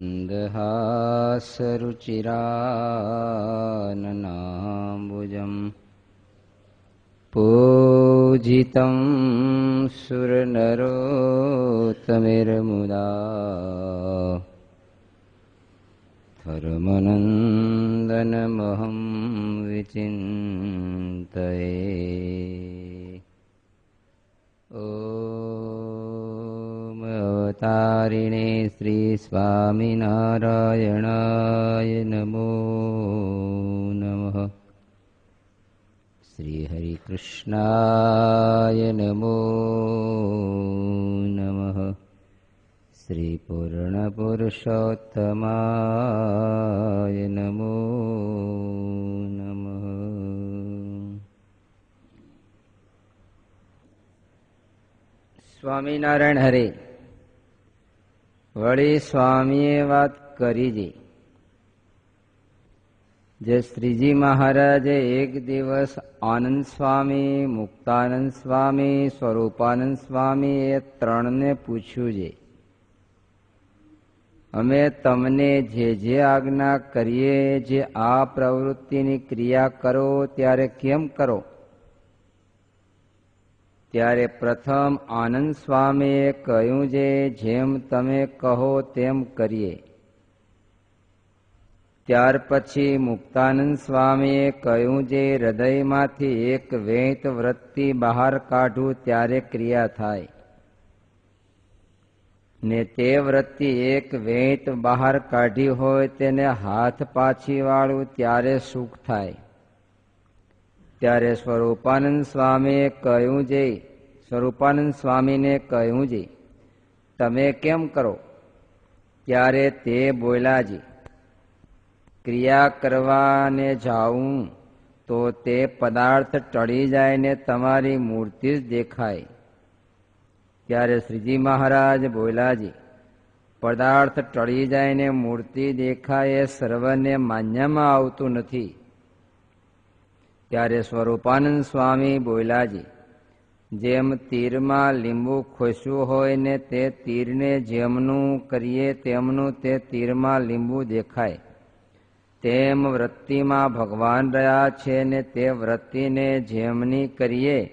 दहासरुचिराननाम्बुजम् पूजितं सुरनरोत्तमेर्मुदा धर्मनन्दनमहं विचिन्तये। ॐ अवतारिणे श्री स्वामिनारायणाय नमो नमः। श्री हरिकृष्णाय नमो नमः। श्री पूर्णपुरुषोत्तमाय नमो नमः। સ્વામિનારાયણ હરે. વળી સ્વામીએ વાત કરી જે શ્રીજી મહારાજે એક દિવસ આનંદ સ્વામી, મુક્તાનંદ સ્વામી, સ્વરૂપાનંદ સ્વામી એ ત્રણને પૂછ્યું છે, અમે તમને જે આજ્ઞા કરીએ જે આ પ્રવૃત્તિની ક્રિયા કરો ત્યારે કેમ કરો? ત્યારે પ્રથમ આનંદ સ્વામીએ કહ્યું છે, જેમ તમે કહો તેમ કરીએ. ત્યાર પછી મુક્તાનંદ સ્વામીએ કહ્યું છે, હૃદયમાંથી એક વેત વૃત્તિ બહાર કાઢું ત્યારે ક્રિયા થાય, ને તે વૃત્તિ એક વેત બહાર કાઢી હોય તેને હાથ પાછી વાળું ત્યારે સુખ થાય. ત્યારે સ્વરૂપાનંદ સ્વામીએ કહ્યું છે, સ્વરૂપાનંદ સ્વામીને કહ્યું છે, તમે કેમ કરો? ત્યારે તે બોલ્યા છે, ક્રિયા કરવાને જાઉં તો તે પદાર્થ ટળી જાય ને તમારી મૂર્તિ જ દેખાય. ત્યારે શ્રીજી મહારાજ બોલ્યા છે, પદાર્થ ટળી જાય ને મૂર્તિ દેખાય એ સર્વને માન્યમાં આવતું નથી. ત્યારે સ્વરૂપાનંદ સ્વામી બોલ્યા છે, જેમ તીરમાં લીંબુ ખોસ્યું હોય ને તે તીરને જેમનું કરીએ તેમનું તે તીરમાં લીંબુ દેખાય, તેમ વૃત્તિમાં ભગવાન રહ્યા છે ને તે વૃત્તિને જેમની કરીએ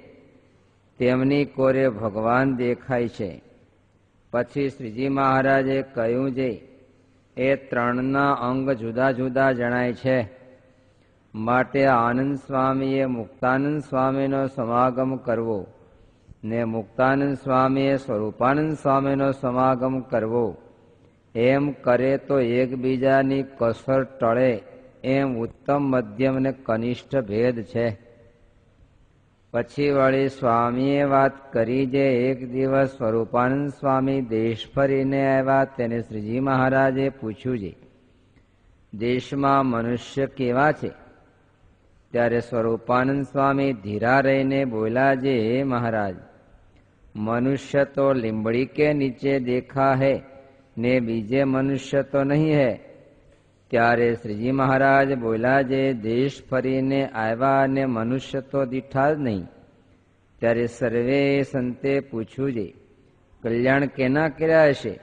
તેમની કોરે ભગવાન દેખાય છે. પછી શ્રીજી મહારાજે કહ્યું છે, એ ત્રણના અંગ જુદા જુદા જણાય છે, માટે આનંદ સ્વામીએ મુક્તાનંદ સ્વામીનો સમાગમ કરવો ને મુક્તાનંદ સ્વામીએ સ્વરૂપાનંદ સ્વામીનો સમાગમ કરવો. એમ કરે તો એકબીજાની કસર ટળે એમ ઉત્તમ, મધ્યમ ને કનિષ્ઠ ભેદ છે. પછી વળી સ્વામીએ વાત કરી જે એક દિવસ સ્વરૂપાનંદ સ્વામી દેશ ફરીને આવ્યા, તેને શ્રીજી મહારાજે પૂછ્યું છે, દેશમાં મનુષ્ય કેવા છે? ત્યારે સ્વરૂપાનંદ સ્વામી ધીરા રહીને બોલ્યા છે, હે મહારાજ, મનુષ્ય તો લીંબડી કે નીચે દેખા હૈ ને બીજે મનુષ્ય તો નહીં હૈ. ત્યારે શ્રીજી મહારાજ બોલ્યા છે, દેશ ફરીને આવ્યા અને મનુષ્ય તો દીઠા જ નહીં. ત્યારે સર્વે સંતે પૂછ્યું છે, કલ્યાણ કેના કર્યા હશે?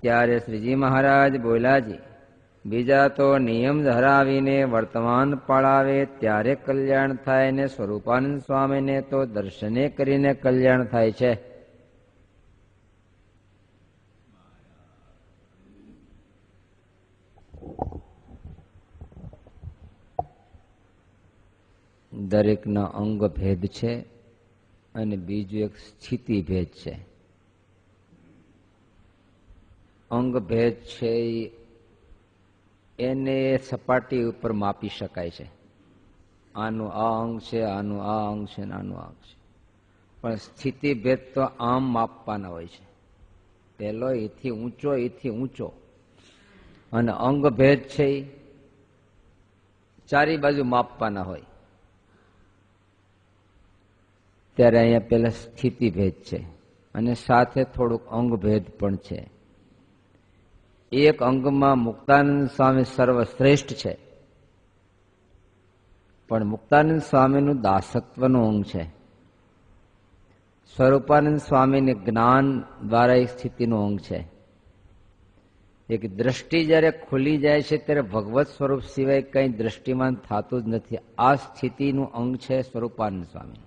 ત્યારે શ્રીજી મહારાજ બોલ્યા છે, બીજા તો નિયમ ધરાવીને વર્તમાન પડાવે ત્યારે કલ્યાણ થાય ને સ્વરૂપાનંદ સ્વામીને તો દર્શને કરીને કલ્યાણ થાય છે. દરેકના અંગ ભેદ છે અને બીજું એક સ્થિતિ ભેદ છે. અંગ ભેદ છે એને સપાટી ઉપર માપી શકાય છે. આનું આ અંગ છે, આનું આ અંગ છે, આનું આ અંગ છે. પણ સ્થિતિ ભેદ તો આમ માપવાના હોય છે. પેલો એથી ઊંચો, એથી ઊંચો. અને અંગ ભેદ છે ચારી બાજુ માપવાના હોય. ત્યારે અહીંયા પેલા સ્થિતિ ભેદ છે અને સાથે થોડુંક અંગ ભેદ પણ છે. એક અંગમાં મુક્તાનંદ સ્વામી સર્વશ્રેષ્ઠ છે, પણ મુક્તાનંદ સ્વામીનું દાસત્વનું અંગ છે. સ્વરૂપાનંદ સ્વામીને જ્ઞાન દ્વારા એક સ્થિતિનું અંગ છે. એક દ્રષ્ટિ જ્યારે ખુલી જાય છે ત્યારે ભગવત સ્વરૂપ સિવાય કંઈ દ્રષ્ટિમાન થતું જ નથી. આ સ્થિતિનું અંગ છે સ્વરૂપાનંદ સ્વામી.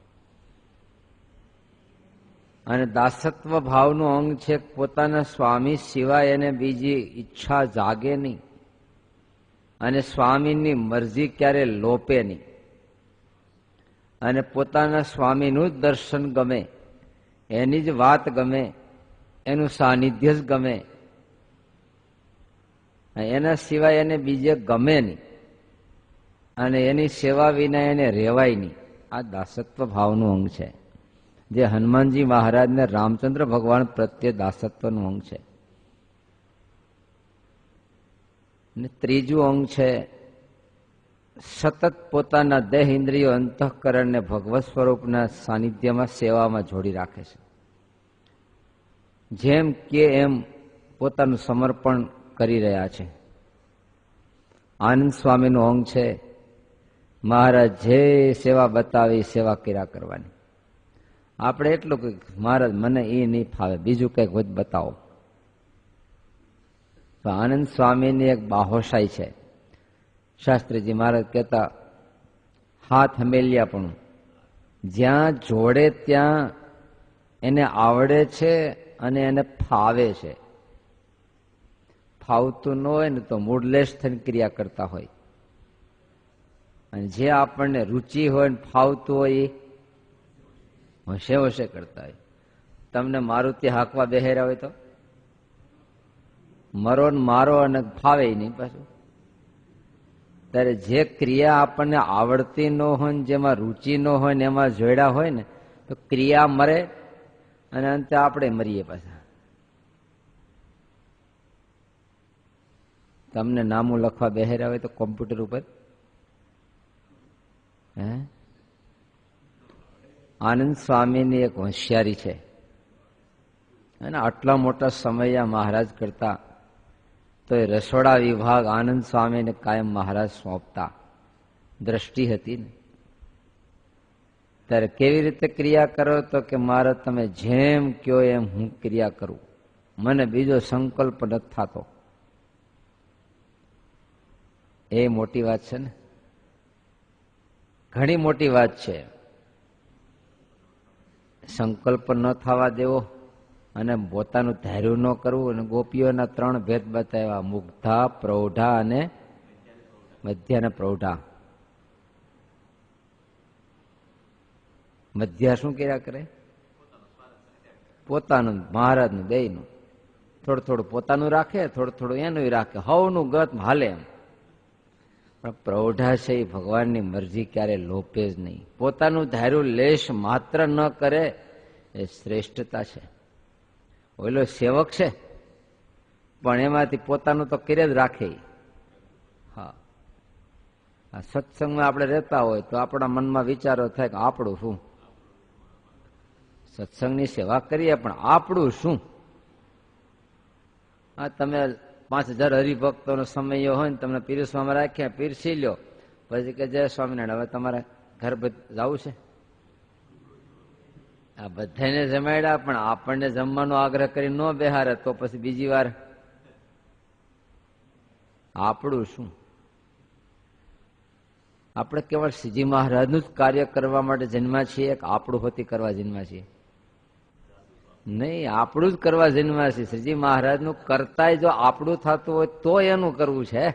અને દાસત્વ ભાવનું અંગ છે પોતાના સ્વામી સિવાય એને બીજી ઈચ્છા જાગે નહીં અને સ્વામીની મરજી ક્યારે લોપે નહીં. અને પોતાના સ્વામીનું જ દર્શન ગમે, એની જ વાત ગમે, એનું સાનિધ્ય જ ગમે, એના સિવાય એને બીજે ગમે નહીં અને એની સેવા વિના એને રહેવાય નહીં. આ દાસત્વ ભાવનું અંગ છે જે હનુમાનજી મહારાજને રામચંદ્ર ભગવાન પ્રત્યે દાસત્વનું અંગ છે. અને ત્રીજું અંગ છે સતત પોતાના દેહ ઇન્દ્રિયો અંતઃકરણને ભગવત સ્વરૂપના સાનિધ્યમાં સેવામાં જોડી રાખે છે. જેમ કે એમ પોતાનું સમર્પણ કરી રહ્યા છે. આનંદ સ્વામીનું અંગ છે મહારાજ જે સેવા બતાવી સેવા કર્યા કરવાની. આપણે એટલું કે મહારાજ મને એ નહીં ફાવે, બીજું કંઈક વધુ બતાવો. તો આનંદ સ્વામીની એક બાહોશાઈ છે. શાસ્ત્રીજી મહારાજ કહેતા હાથ હમેલિયા પણ જ્યાં જોડે ત્યાં એને આવડે છે અને એને ફાવે છે. ફાવતું ન હોય ને તો મૂળલેશ થઈને ક્રિયા કરતા હોય અને જે આપણને રુચિ હોય ને ફાવતું હોય એ હોશે હોશે કરતા હોય. તમને મારુતિ હાંકવા બેહેરા હોય તો મરો ને મારો અને ફાવે નહીં પાછું. ત્યારે જે ક્રિયા આપણને આવડતી ન હોય ને જેમાં રુચિ ન હોય ને એમાં જોડ્યા હોય ને તો ક્રિયા મરે અને અંતે આપણે મરીએ પાછા. તમને નામું લખવા બેહેરા હોય તો કોમ્પ્યુટર ઉપર આનંદ સ્વામીની એક હોશિયારી છે. અને આટલા મોટા સમયા મહારાજ કરતા તો એ રસોડા વિભાગ આનંદ સ્વામીને કાયમ મહારાજ સોંપતા. દ્રષ્ટિ હતી ને ત્યારે કેવી રીતે ક્રિયા કરો તો કે મહારાજ તમે જેમ કયો એમ હું ક્રિયા કરું, મને બીજો સંકલ્પ નથી થતો. એ મોટી વાત છે ને, ઘણી મોટી વાત છે. સંકલ્પ ન થવા દેવો અને પોતાનું ધાર્યું ન કરવું. અને ગોપીઓના 3 ભેદ બતાવ્યા, મુગ્ધા, પ્રૌઢા અને મધ્યા પ્રૌઢા. મધ્યા શું કર્યા કરે? પોતાનું મહારાજનું બેયનું થોડું થોડું પોતાનું રાખે, થોડું થોડું એનું રાખે, હવનું ગત હાલે એમ. પણ પ્રૌઢા છે એ ભગવાનની મરજી ક્યારે લોપે જ નહીં. પોતાનું ધાર્યું લેશ માત્ર ન કરે એ શ્રેષ્ઠતા છે. ઓલો સેવક છે પણ એમાંથી પોતાનું તો કરે જ રાખે. હા, આ સત્સંગમાં આપણે રહેતા હોય તો આપણા મનમાં વિચારો થાય કે આપણું શું? સત્સંગની સેવા કરીએ પણ આપણું શું? હા, તમે 5000 હરિભક્તોનો સમય હોય ને તમને પીરસવામાં રાખ્યા, પીરસી લ્યો, પછી કે જય સ્વામિનારાયણ, હવે તમારે ઘર જવું છે. આ બધાને જમાડ્યા પણ આપણને જમવાનો આગ્રહ કરી ન બેહારે તો પછી બીજી વાર આપણું શું? આપણે કેવળ શ્રીજી મહારાજનું જ કાર્ય કરવા માટે જન્મ્યા છીએ કે આપણું હોતી કરવા જન્મ્યા છીએ? નહીં, આપણું જ કરવા જન્મ્યા છીએ. શ્રીજી મહારાજનું કરતાય જો આપણું થતું હોય તો એનું કરવું છે.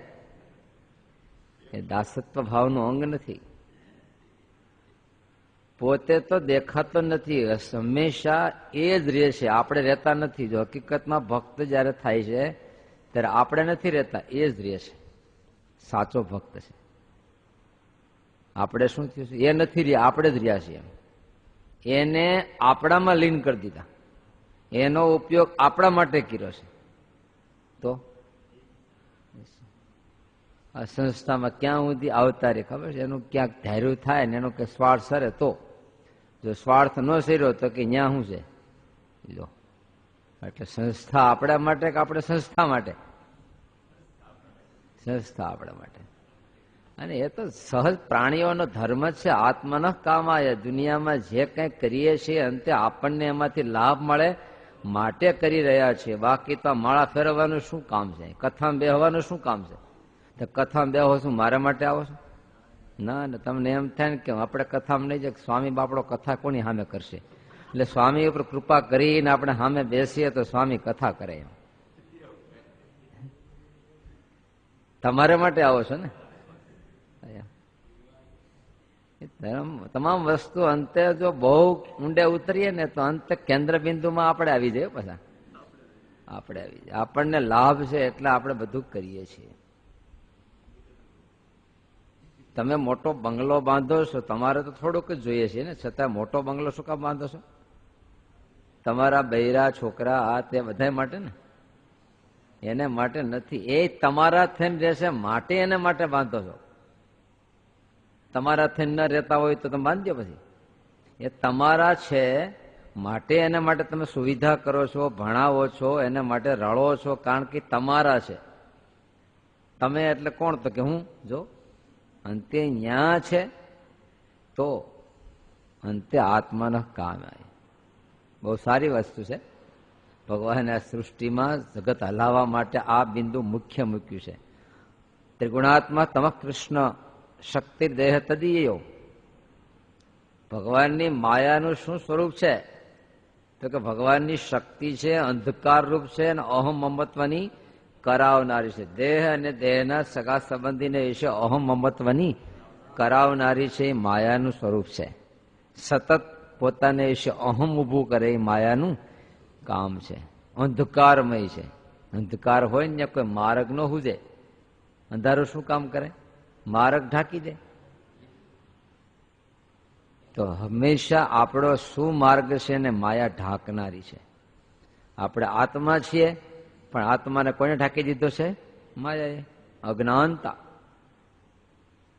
એ દાસત્વ ભાવનું અંગ નથી. પોતે તો દેખાતો નથી, હંમેશા એ જ રહે છે, આપણે રહેતા નથી. જો હકીકતમાં ભક્ત જયારે થાય છે ત્યારે આપણે નથી રહેતા, એ જ રહે છે. સાચો ભક્ત છે. આપણે શું થયું છે? એ નથી રહ્યા, આપણે જ રહ્યા છીએ. એને આપણામાં લીન કરી દીધા, એનો ઉપયોગ આપણા માટે કર્યો છે. તો આ સંસ્થામાં ક્યાં સુધી આવતા રે ખબર છે? એનું ક્યાંક ધાર્યું થાય ને એનો કે સ્વાર્થ સરે તો, જો સ્વાર્થ ન સર્યો તો કે ન્યા શું છે? લો, એટલે સંસ્થા આપણા માટે કે આપણે સંસ્થા માટે? સંસ્થા આપણા માટે. અને એ તો સહજ પ્રાણીઓનો ધર્મ છે. આત્મન કામાય, દુનિયામાં જે કંઈ કરીએ છીએ અંતે આપણને એમાંથી લાભ મળે માટે કરી રહ્યા છીએ, બાકી તો માળા ફેરવવાનું શું કામ છે, કથામાં બેહવાનું શું કામ છે? તો કથામાં બેહો શું મારા માટે આવો છો? ના, તમને એમ થાય ને કે આપણે કથામાં નહીં જાય, સ્વામી બાપડો કથા કોની સામે કરશે? એટલે સ્વામી ઉપર કૃપા કરીને આપણે સામે બેસીએ તો સ્વામી કથા કરે. એમ તમારા માટે આવો છો ને. તમામ વસ્તુ અંતે જો બહુ ઊંડે ઉતરીએ ને તો અંતે કેન્દ્ર બિંદુમાં આપણે આવી જઈએ. પાછા આપણે આવી જાય, આપણને લાભ છે એટલે આપણે બધું કરીએ છીએ. તમે મોટો બંગલો બાંધો છો, તમારે તો થોડુંક જ જોઈએ છે ને, છતાં મોટો બંગલો શું કામ બાંધો છો? તમારા બૈરા છોકરા આ તે બધા માટે ને, એને માટે નથી. એ તમારા થઈને રહેશે માટે એને માટે બાંધો છો. તમારા થઈને ન રહેતા હોય તો તમે બાંધજો. પછી એ તમારા છે માટે એના માટે તમે સુવિધા કરો છો, ભણાવો છો, એના માટે રળો છો, કારણ કે તમારા છે. તમે એટલે કોણ? તો કે હું. જો અંતે ન્યા છે તો અંતે આત્માના કામ આવે. બહુ સારી વસ્તુ છે. ભગવાને આ સૃષ્ટિમાં જગત હલાવવા માટે આ બિંદુ મુખ્ય મૂક્યું છે. ત્રિગુણાત્મા તમ કૃષ્ણ શક્તિ દેહ તદીયો. ભગવાનની માયાનું શું સ્વરૂપ છે? તો કે ભગવાનની શક્તિ છે, અંધકાર રૂપ છે અને અહમ મમત્વની કરાવનારી છે. દેહ અને દેહના સગા સંબંધીને વિશે અહમ મમત્વની કરાવનારી છે. એ માયાનું સ્વરૂપ છે. સતત પોતાને વિશે અહમ ઊભું કરે એ માયાનું કામ છે. અંધકારમય છે. અંધકાર હોય ને કોઈ માર્ગ ન હુજે, અંધારું શું કામ કરે? માર્ગ ઢાંકી દે. તો હંમેશા આપણો શું માર્ગ છે ને માયા ઢાંકનારી છે. આપણે આત્મા છીએ, પણ આત્માને કોને ઢાંકી દીધો છે? માયાએ. અજ્ઞાનતા.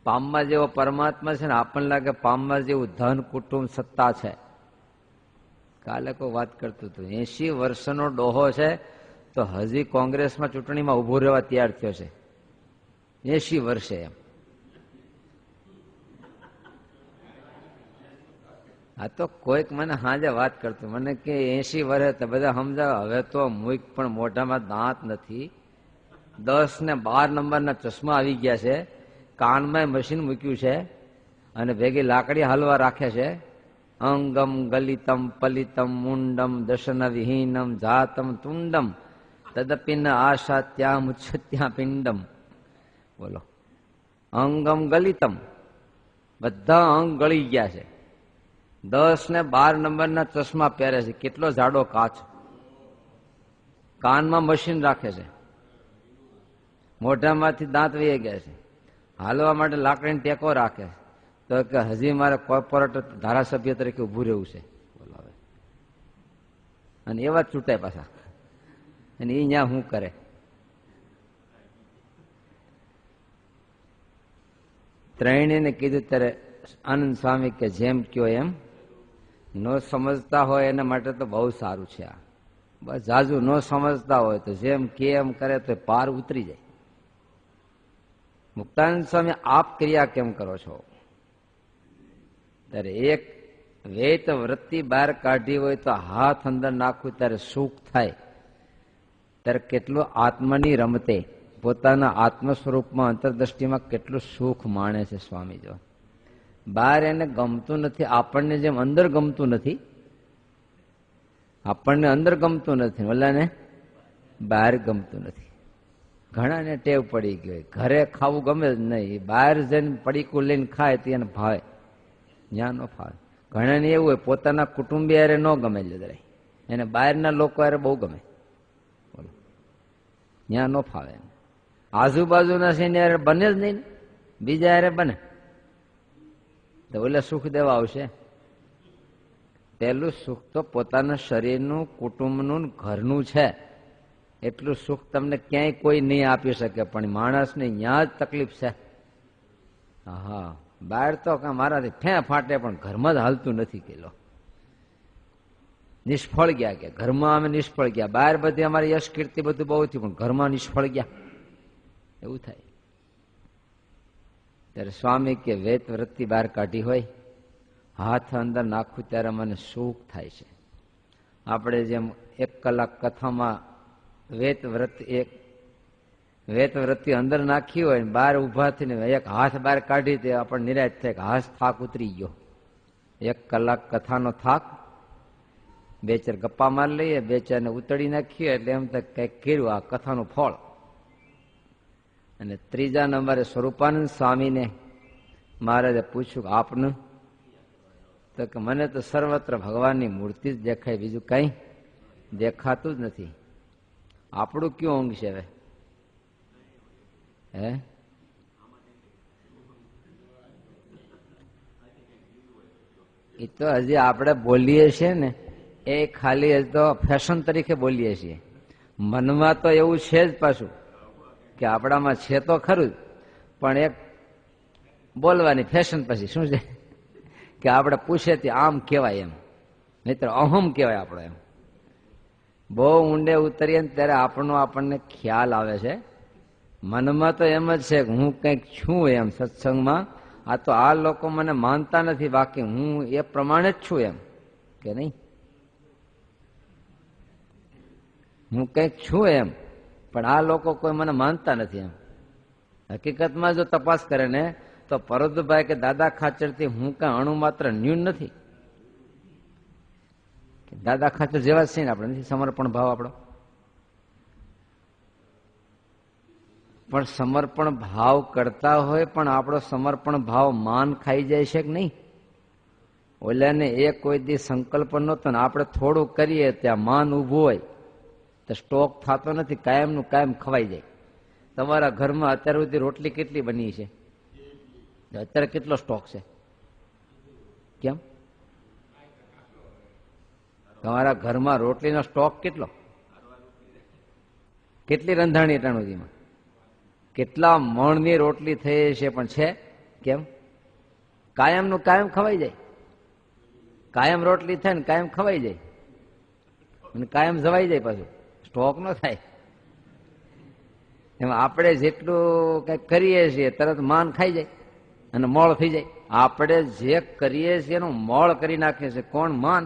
પામવા જેવો પરમાત્મા છે ને આપણને લાગે પામવા જેવું ધન, કુટુંબ, સત્તા છે. કાલે કોઈ વાત કરતું હતું, 80 વર્ષનો ડોહો છે તો હજી કોંગ્રેસમાં ચૂંટણીમાં ઉભો રહેવા તૈયાર થયો છે. 80 વર્ષે. એમ આ તો કોઈક મને હાજે વાત કરતું, મને કે 80 વર્ષે તો બધા સમજાવે. હવે તો મુખ પણ મોઢામાં દાંત નથી, 10 ને 12 નંબરના ચશ્મા આવી ગયા છે, કાનમાં મશીન મૂક્યું છે અને ભેગી લાકડી હાલવા રાખે છે. અંગમ ગલિતમ પલિતમ મુંડમ દશન વિહીનમ જાતમ તુંડમ તદપિન આશા ત્યાં મુચ્છત્યા પિંડમ. બોલો, અંગમ ગલિતમ, બધા અંગ ગળી ગયા છે. 10 ને 12 નંબરના ચશ્મા પહેરે છે, કેટલો જાડો કાચ. કાનમાં મશીન રાખે છે, મોઢામાંથી દાંત વહી ગયા છે, હાલવા માટે લાકડીને ટેકો રાખે છે. તો કે હજી મારે કોર્પોરેટ ધારાસભ્ય તરીકે ઉભું રહેવું છે. બોલાવે અને એવા જ છૂટાય પાછા. અને એ ન્યા શું કરે? ત્રણેયને કીધું ત્યારે આનંદ સ્વામી કે જેમ કયો એમ. ન સમજતા હોય એના માટે તો બહુ સારું છે આ. બસ જાજુ ન સમજતા હોય તો જેમ કે એમ કરે તો પાર ઉતરી જાય. મુક્તાનંદ સ્વામી આપ ક્રિયા કેમ કરો છો? ત્યારે એક વેત વૃત્તિ બહાર કાઢી હોય તો હાથ અંદર નાખવું ત્યારે સુખ થાય. ત્યારે કેટલું આત્માની રમતે પોતાના આત્મ સ્વરૂપમાં અંતરદ્રષ્ટિમાં કેટલું સુખ માણે છે સ્વામી. જો બહાર એને ગમતું નથી, આપણને જેમ અંદર ગમતું નથી, આપણને અંદર ગમતું નથી, ઓલાને બહાર ગમતું નથી. ઘણાને ટેવ પડી ગઈ હોય, ઘરે ખાવું ગમે જ નહીં, બહાર જઈને પડીકું લઈને ખાય તો એને ભાવે, જ્યાં ન ફાવે. ઘણાને એવું હોય પોતાના કુટુંબી હારે ન ગમે, જરાય એને બહારના લોકો હારે બહુ ગમે. બોલો, ત્યાં ન ફાવે. આજુબાજુના છે એને બને જ નહીં, બીજા હારે બને તો ઓલે સુખ દેવા આવશે. પહેલું સુખ તો પોતાના શરીરનું, કુટુંબનું, ઘરનું છે. એટલું સુખ તમને ક્યાંય કોઈ નહીં આપી શકે, પણ માણસને ત્યાં જ તકલીફ છે. હા, બહાર તો મારાથી ફે ફાટે પણ ઘરમાં જ હાલતું નથી. કેલો નિષ્ફળ ગયા, કે ઘરમાં અમે નિષ્ફળ ગયા. બહાર બધી અમારી યશ કીર્તિ બધું બહુ થયું, પણ ઘરમાં નિષ્ફળ ગયા, એવું થાય. ત્યારે સ્વામી કે વેત વૃત્તિ બહાર કાઢી હોય, હાથ અંદર નાખું ત્યારે મને સુખ થાય છે. આપણે જેમ 1 કલાક કથામાં વેત વૃત્તિ અંદર નાખી હોય ને બહાર ઉભા થઈને એક હાથ બહાર કાઢી તે આપણને નિરાશ થાય કે હાથ થાક ઉતરી ગયો. 1 કલાક કથાનો થાક, 2-4 ગપ્પા માર લઈએ, 2-4 ને ઉતળી નાખીએ એટલે એમ તો કંઈક કર્યું આ કથાનું ફળ. અને 3જા નંબરે સ્વરૂપાનંદ સ્વામીને મહારાજે પૂછ્યું કે આપનું, તો કે મને તો સર્વત્ર ભગવાનની મૂર્તિ જ દેખાય, બીજું કઈ દેખાતું જ નથી. આપણું કયું અંગ છે હવે? હે એ તો હજી આપણે બોલીએ છીએ ને એ ખાલી હજી તો ફેશન તરીકે બોલીએ છીએ. મનમાં તો એવું છે જ પાછું કે આપણામાં છે તો ખરું જ, પણ એક બોલવાની ફેશન પછી શું છે કે આપણે પૂછે તે આમ કહેવાય, એમ નહીતર અહમ કહેવાય આપણો. એમ બહુ ઊંડે ઉતરીએ ને ત્યારે આપણને ખ્યાલ આવે છે. મનમાં તો એમ જ છે કે હું કંઈક છું એમ સત્સંગમાં. આ તો આ લોકો મને માનતા નથી, બાકી હું એ પ્રમાણે જ છું એમ કે નહીં, હું કંઈક છું એમ, પણ આ લોકો કોઈ મને માનતા નથી એમ. હકીકતમાં જો તપાસ કરે ને તો પરોદભાઈ કે દાદા ખાચરથી હું કઈ અણુ માત્ર ન્યૂન નથી. દાદા ખાચર જેવા જ છે ને આપણે, નથી સમર્પણ ભાવ આપણો. પણ સમર્પણ ભાવ કરતા હોય પણ આપણો સમર્પણ ભાવ માન ખાઈ જાય છે કે નહીં? ઓલાને એ કોઈ દી સંકલ્પ નહોતો ને આપણે થોડું કરીએ ત્યાં માન ઊભું હોય તો સ્ટોક થતો નથી, કાયમનું કાયમ ખવાઈ જાય. તમારા ઘરમાં અત્યાર સુધી રોટલી કેટલી બની છે? અત્યારે કેટલો સ્ટોક છે? કેમ તમારા ઘરમાં રોટલીનો સ્ટોક કેટલો? કેટલી રંધાણી અટાણુદીમાં? કેટલા મણની રોટલી થઈ છે પણ છે? કેમ? કાયમનું કાયમ ખવાઈ જાય. કાયમ રોટલી થાય ને કાયમ ખવાઈ જાય અને કાયમ જવાઈ જાય, પાછું સ્ટોક ન થાય. એમ આપણે જેટલું કઈક કરીએ છીએ તરત માન ખાઈ જાય અને મોળ થઈ જાય. આપણે જે કરીએ છીએ એનું મોળ કરી નાખીએ છીએ. કોણ? માન.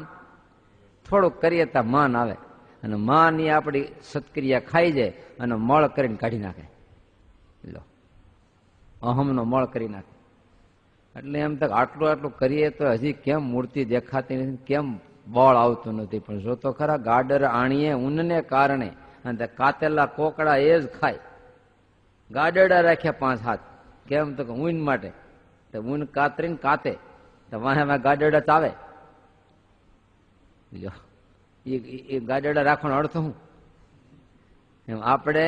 થોડુંક કરીએ તો માન આવે અને માન એ આપણી સત્ક્રિયા ખાઈ જાય અને મોળ કરીને કાઢી નાખે. લો, અહમનો મોળ કરી નાખે. એટલે એમ તક આટલું કરીએ તો હજી કેમ મૂર્તિ દેખાતી નથી, કેમ બળ આવતું નથી? પણ જો તો ખરા, ગાડર આણીએ ઊનને કારણે અને કાતેલા કોકડા એ જ ખાય. ગાડરડા રાખ્યા 5 હાથ, કેમ તો ઊન માટે. તો ઊન કાતરીને કાતે તો વાહે ગાડરડા ચાવે. એ ગાડરડા રાખવાનો અર્થ શું? એમ આપણે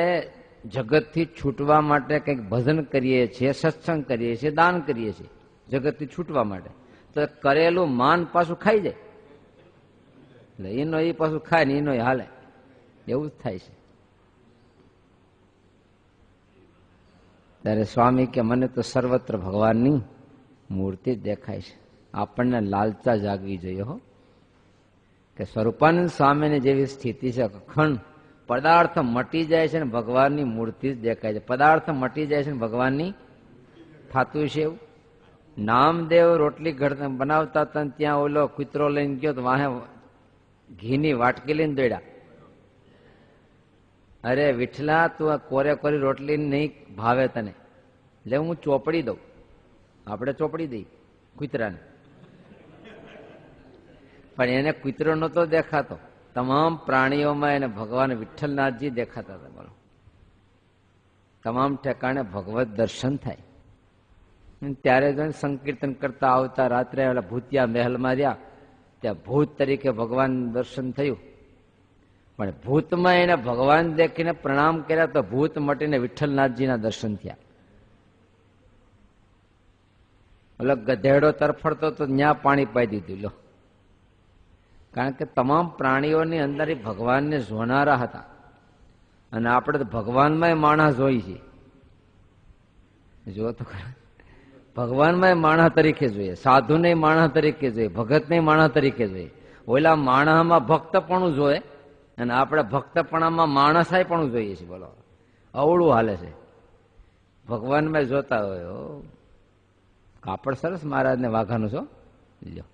જગતથી છૂટવા માટે કંઈક ભજન કરીએ છીએ, સત્સંગ કરીએ છીએ, દાન કરીએ છીએ જગતથી છૂટવા માટે, તો કરેલું માન પાછું ખાઈ જાય. એટલે એનો એ પાછું ખાય ને એનો હાલે, એવું જ થાય છે. ત્યારે સ્વામી કે મને તો સર્વત્ર ભગવાનની મૂર્તિ દેખાય છે. આપણને લાલચા જાગવી જોઈએ હો, કે સ્વરૂપાનંદ સ્વામીની જેવી સ્થિતિ છે. અખંડ પદાર્થ મટી જાય છે ને ભગવાનની મૂર્તિ જ દેખાય છે. પદાર્થ મટી જાય છે ને ભગવાનની થાતું છે એવું. નામદેવ રોટલી બનાવતા હતા ત્યાં ઓલો કૂતરો લઈને ગયો તો વાહે ઘીની વાટકી લઈને દોડ્યા. અરે વિઠલા, તું કોરે કોરી રોટલી નહીં ભાવે તને, એટલે હું ચોપડી દઉં. આપણે ચોપડી દઈ કૂતરાને, પણ એને કૂતરો નતો દેખાતો. તમામ પ્રાણીઓમાં એને ભગવાન વિઠ્ઠલનાથજી દેખાતા હતા. બોલો, તમામ ઠેકાણે ભગવત દર્શન થાય. ત્યારે જો સંકીર્તન કરતા આવતા રાત્રે ભૂતિયા મહેલમાં રહ્યા, ત્યાં ભૂત તરીકે ભગવાન દર્શન થયું. પણ ભૂતમાં એને ભગવાન દેખીને પ્રણામ કર્યા તો ભૂત મટીને વિઠ્ઠલનાથજીના દર્શન થયા. ઓલો ગધેડો તરફડતો તો ન્યા પાણી પાઈ દીધું. લો, કારણ કે તમામ પ્રાણીઓની અંદર ભગવાનને જોનારા હતા. અને આપણે તો ભગવાનમાં માણસ જોઈ છે. જો તો ખરા, ભગવાનમાં માણસ તરીકે જોઈએ, સાધુને માણસ તરીકે જોઈએ, ભગતને માણસ તરીકે જોઈએ. ઓલા માણસમાં ભક્તપણું જોઈએ અને આપણે ભક્તપણામાં માણસાય પણ જોઈએ છીએ. બોલો, અવળું હાલે છે. ભગવાનમાં જોતા હોય. કાપડ સરસ મહારાજને વાઘાનું છો. લ્યો,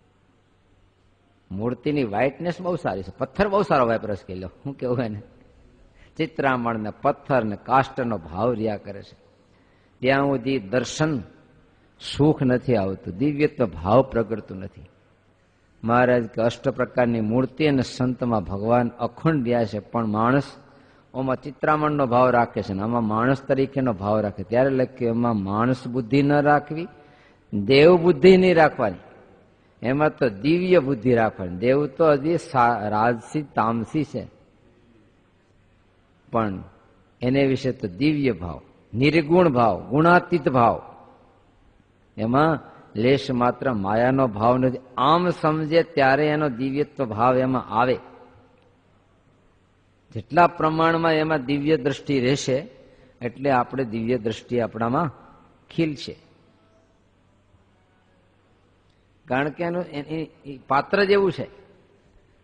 મૂર્તિની વ્હાઇટનેસ બહુ સારી છે. પથ્થર બહુ સારો વાપરસ કે લો, શું કેવું એને ચિત્રામણ ને પથ્થર ને કાષ્ટનો ભાવ રહ્યા કરે છે. ત્યાં સુધી દર્શન સુખ નથી આવતું, દિવ્યત્વ ભાવ પ્રગટતું નથી. મહારાજ કે અષ્ટ પ્રકારની મૂર્તિ અને સંતમાં ભગવાન અખંડ રહ્યા છે, પણ માણસ ઓમાં ચિત્રામણનો ભાવ રાખે છે ને આમાં માણસ તરીકેનો ભાવ રાખે. ત્યારે લખ્યું એમાં માણસ બુદ્ધિ ન રાખવી, દેવ બુદ્ધિ નહીં રાખવાની, એમાં તો દિવ્ય બુદ્ધિ રાખવાની. દેવ તો હજી રાજસી તામસી છે, પણ એને વિશે તો દિવ્ય ભાવ, નિર્ગુણ ભાવ, ગુણાતીત ભાવ, એમાં લેશ માત્ર માયાનો ભાવ નથી. આમ સમજે ત્યારે એનો દિવ્યત્વ ભાવ એમાં આવે. જેટલા પ્રમાણમાં એમાં દિવ્ય દ્રષ્ટિ રહેશે એટલે આપણે દિવ્ય દ્રષ્ટિ આપણામાં ખીલશે. કારણ કે એનું પાત્ર જ એવું છે.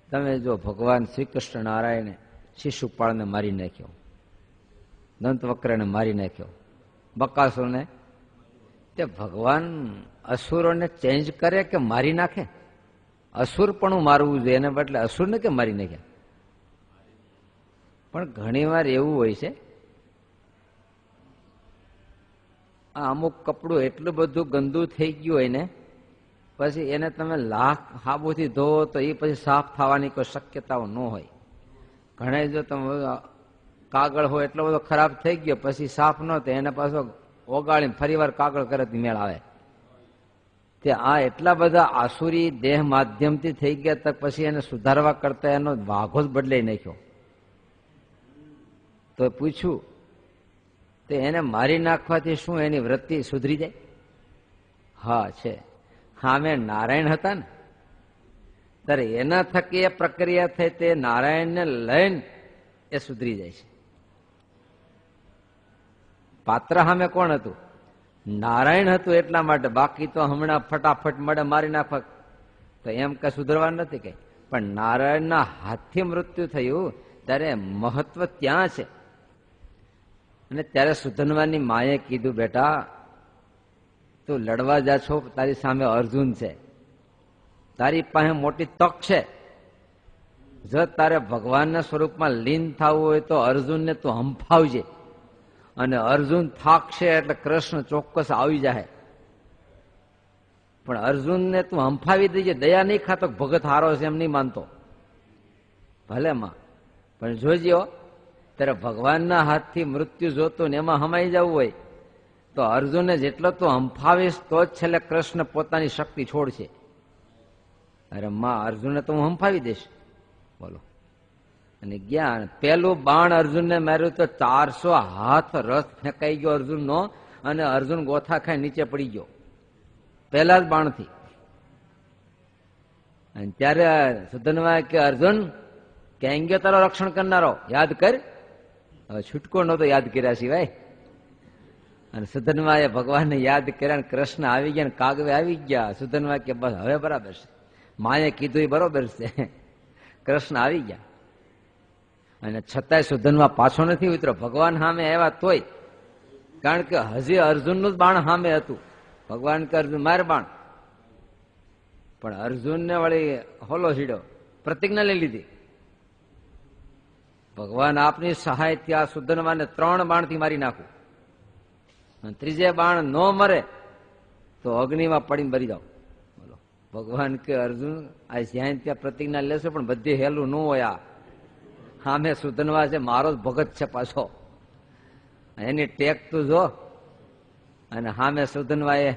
તમે જો ભગવાન શ્રી કૃષ્ણ નારાયણે શિશુપાળને મારી નાખ્યો, દંતવક્રને મારી નાખ્યો, બકાસુરને, તે ભગવાન અસુરોને ચેન્જ કરે કે મારી નાખે? અસુર પણ મારવું જોઈએ, એને બદલે અસુરને કે મારી નાખ્યા. પણ ઘણી વાર એવું હોય છે, આ અમુક કપડું એટલું બધું ગંદુ થઈ ગયું હોય ને, પછી એને તમે લાખ સાબુથી ધોવો તો એ પછી સાફ થવાની કોઈ શક્યતાઓ ન હોય. ઘણા જો તમે કાગળ હોય એટલો બધો ખરાબ થઈ ગયો પછી સાફ ન થાય, એને પાછો ઓગાળીને ફરી વાર કાગળ કરે મેળ આવે. તે આ એટલા બધા આસુરી દેહ માધ્યમથી થઈ ગયા તક પછી એને સુધારવા કરતા એનો વાઘો જ બદલાઈ નાખ્યો. તો પૂછ્યું તે એને મારી નાખવાથી શું એની વૃત્તિ સુધરી જાય? હા છે. હા, મેં નારાયણ હતા ને ત્યારે એના થકી એ પ્રક્રિયા થઈ, તે નારાયણને લઈને એ સુધરી જાય છે. પાત્ર સામે કોણ હતું? નારાયણ હતું. એટલા માટે, બાકી તો હમણાં ફટાફટ મળે મારી નાખવા તો એમ કઈ સુધરવા નથી કઈ. પણ નારાયણના હાથથી મૃત્યુ થયું ત્યારે મહત્વ ત્યાં છે. અને ત્યારે સુધનવાની માએ કીધું, બેટા તું લડવા જા છો, તારી સામે અર્જુન છે, તારી પાસે મોટી તક છે. જો તારે ભગવાનના સ્વરૂપમાં લીન થવું હોય તો અર્જુનને તું હંફાવજે, અને અર્જુન થાકશે એટલે કૃષ્ણ ચોક્કસ આવી જાય. પણ અર્જુનને તું હંફાવી દેજે, દયા નહીં ખાતો ભગત હારો છે એમ નહીં માનતો, ભલે માં, પણ જોજો ત્યારે ભગવાનના હાથથી મૃત્યુ જોતું ને એમાં હમાઈ જવું હોય તો અર્જુનને જેટલો તું હંફાવીશ તો જ છેલ્લે કૃષ્ણ પોતાની શક્તિ છોડશે. અરે માં, અર્જુનને તો હું હંફાવી દઈશ, બોલો. અને જ્ઞાન પેલું બાણ અર્જુનને માર્યું તો 400 હાથ રથ ફેંકાઈ ગયો અર્જુનનો, અને અર્જુન ગોથા ખાઈ નીચે પડી ગયો પહેલા જ બાણથી. અને ત્યારે સુધનવાએ કે અર્જુન ક્યાં ગયો તારો રક્ષણ કરનારો, યાદ કર. હવે છૂટકો નહોતો યાદ કર્યા સિવાય. અને સુધનવાએ ભગવાનને યાદ કર્યા, કૃષ્ણ આવી ગયા, કાગવે આવી ગયા. સુધનવા કે બસ હવે બરાબર છે, માએ કીધું એ બરોબર છે, કૃષ્ણ આવી ગયા. અને છતાંય સુધનવા પાછો નથી ઉતરો, ભગવાન સામે આવ્યા તોય. કારણ કે હજી અર્જુનનું જ બાણ સામે હતું. ભગવાન કે અર્જુન માર બાણ, પણ અર્જુનને વળી હોલો સીડો પ્રતિજ્ઞા લઈ લીધી. ભગવાન આપની સહાયથી આ સુધનવાને 3 બાણથી મારી નાખું, અને ત્રીજે બાણ ન મરે તો અગ્નિમાં પડીને મરી જાઓ. બોલો. ભગવાન કે અર્જુન આ જ્યાં ત્યાં પ્રતિજ્ઞા લેશો પણ બધી હેલું ન હોય. આ સામે સુધનવા છે, મારો જ ભગત છે પાછો, એની ટેક તું જો. અને સામે સુધનવાએ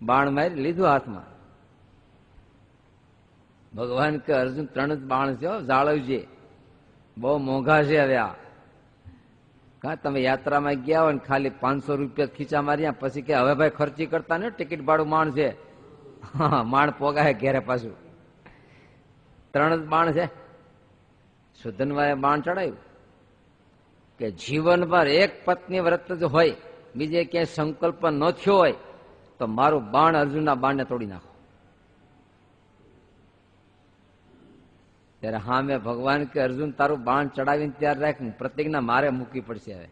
બાણ મારી લીધું હાથમાં. ભગવાન કે અર્જુન 3 જ બાણ છે, જાળવજે, બહુ મોંઘા છે. હવે આ કા તમે યાત્રામાં ગયા હોય ને ખાલી 500 રૂપિયા ખીચા માર્યા, પછી કે હવે ભાઈ ખર્ચી કરતા ને, ટિકિટ ભાડું માણ છે. હા, માણ પોગાય ઘેરે પાછું. 3 જ બાણ છે. સુધનવાએ બાણ ચડાવ્યું કે જીવનભર એક પત્ની વ્રત જ હોય, બીજે ક્યાંય સંકલ્પ ન થયો હોય તો મારું બાણ અર્જુનના બાણને તોડી નાખો. ત્યારે હા મેં ભગવાન કે અર્જુન તારું બાણ ચડાવીને ત્યાર રાખ, પ્રતિજ્ઞા મારે મૂકવી પડશે. હવે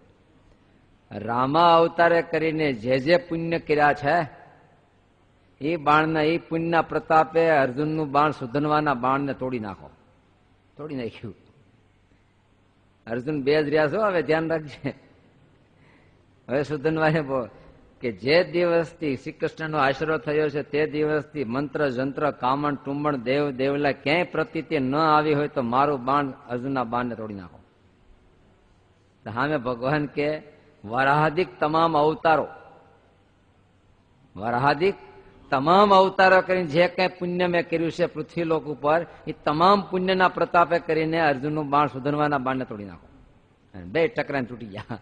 રામા અવતારે કરીને જે પુણ્ય કર્યા છે એ બાણના એ પુણ્યના પ્રતાપે અર્જુનનું બાણ સુધનવાના બાણને તોડી નાખો, તોડી નાખ્યું. અર્જુન બે જ રહ્યા છો, હવે ધ્યાન રાખજે. હવે સુધનવાએ કે જે દિવસથી શ્રી કૃષ્ણનો આશરો થયો છે તે દિવસથી મંત્ર જંત્ર કામણ ટુંબણ દેવ દેવલા ક્યાંય પ્રતીતિ ન આવી હોય તો મારું બાણ અર્જુનના બાણને તોડી નાખો. સામે ભગવાન કે વરાહાદિક તમામ અવતારો, વરાહાદિક તમામ અવતારો કરીને જે કઈ પુણ્ય મેં કર્યું છે પૃથ્વીલોક ઉપર એ તમામ પુણ્યના પ્રતાપે કરીને અર્જુનનું બાણ સુધનવાના બાણને તોડી નાખો. બે ટકરાને તૂટી ગયા.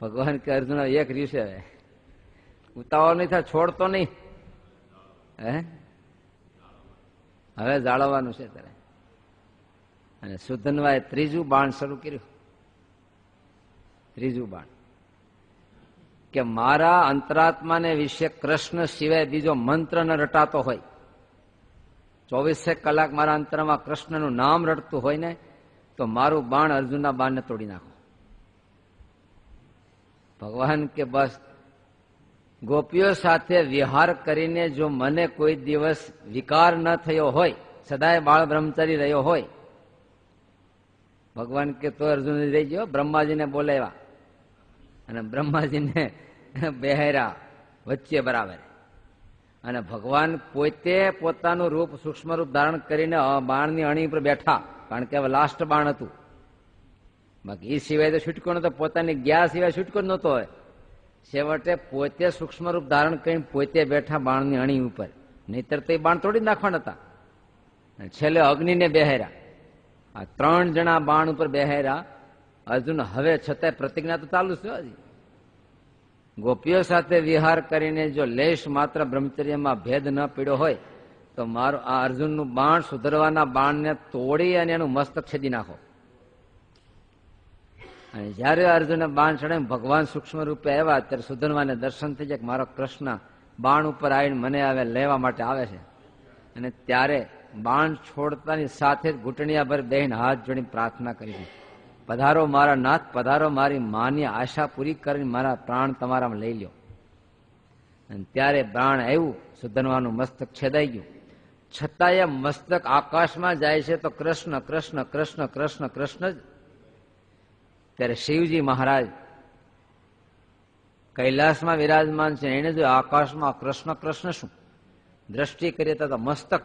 ભગવાન કે અર્જુન એક રહ્યું છે, હવે ઉતાવળ નહીં થાય, છોડતો નહીં, હવે જાળવવાનું છે તારે. અને સુધનવાએ ત્રીજું બાણ શરૂ કર્યું. ત્રીજું બાણ કે મારા અંતરાત્માને વિશે કૃષ્ણ સિવાય બીજો મંત્ર ન રટાતો હોય, 24 કલાક મારા અંતરમાં કૃષ્ણનું નામ રટતું હોય ને તો મારું બાણ અર્જુનના બાણને તોડી નાખો. ભગવાન કે બસ ગોપીઓ સાથે વિહાર કરીને જો મને કોઈ દિવસ વિકાર ન થયો હોય, સદાય બાળ બ્રહ્મચારી રહ્યો હોય, ભગવાન કે તો અર્જુન રહી ગયો. બ્રહ્માજીને બોલાવ્યા અને બ્રહ્માજીને બેહેરા વચ્ચે બરાબર. અને ભગવાન પોતે પોતાનું રૂપ સૂક્ષ્મ રૂપ ધારણ કરીને બાણની અણી ઉપર બેઠા, કારણ કે હવે લાસ્ટ બાણ હતું. બાકી એ સિવાય તો છૂટકો નતો, પોતાની ગયા સિવાય છૂટકો જ નતો હોય. છેવટે પોતે સૂક્ષ્મ રૂપ ધારણ કરીને પોતે બેઠા બાણની અણી ઉપર, નહીતર તો એ બાણ તોડી નાખવાના હતા. છેલ્લે અગ્નિને બેહેરા. આ 3 જણા બાણ ઉપર બેહેરા. અર્જુન હવે છતાંય પ્રતિજ્ઞા તો ચાલુ છે હજી. ગોપીઓ સાથે વિહાર કરીને જો લેશ માત્ર બ્રહ્મચર્યમાં ભેદ ન પીડ્યો હોય તો મારું આ અર્જુનનું બાણ સુધરવાના બાણને તોડી અને એનું મસ્તક છેદી નાખો. અને જયારે અર્જુને બાણ ચડે ભગવાન સૂક્ષ્મ રૂપે આવ્યા ત્યારે સુધનવાને દર્શન થઈ જાય કે મારો કૃષ્ણ બાણ ઉપર આવીને મને હવે લેવા માટે આવે છે. અને ત્યારે બાણ છોડતાની સાથે જ ઘૂંટણિયાભર બેહીને હાથ જોડીને પ્રાર્થના કરી છે, પધારો મારા નાથ, પધારો, મારી માની આશા પૂરી કરીને મારા પ્રાણ તમારામાં લઈ લ્યો. અને ત્યારે બાણ આવ્યું, સુધનવાનું મસ્તક છેદાઈ ગયું. છતાંય મસ્તક આકાશમાં જાય છે તો કૃષ્ણ કૃષ્ણ કૃષ્ણ કૃષ્ણ કૃષ્ણ જ. ત્યારે શિવજી મહારાજ કૈલાસમાં વિરાજમાન છે, એને જો આકાશમાં કૃષ્ણ કૃષ્ણ શું દ્રષ્ટિ કરીએ તો મસ્તક.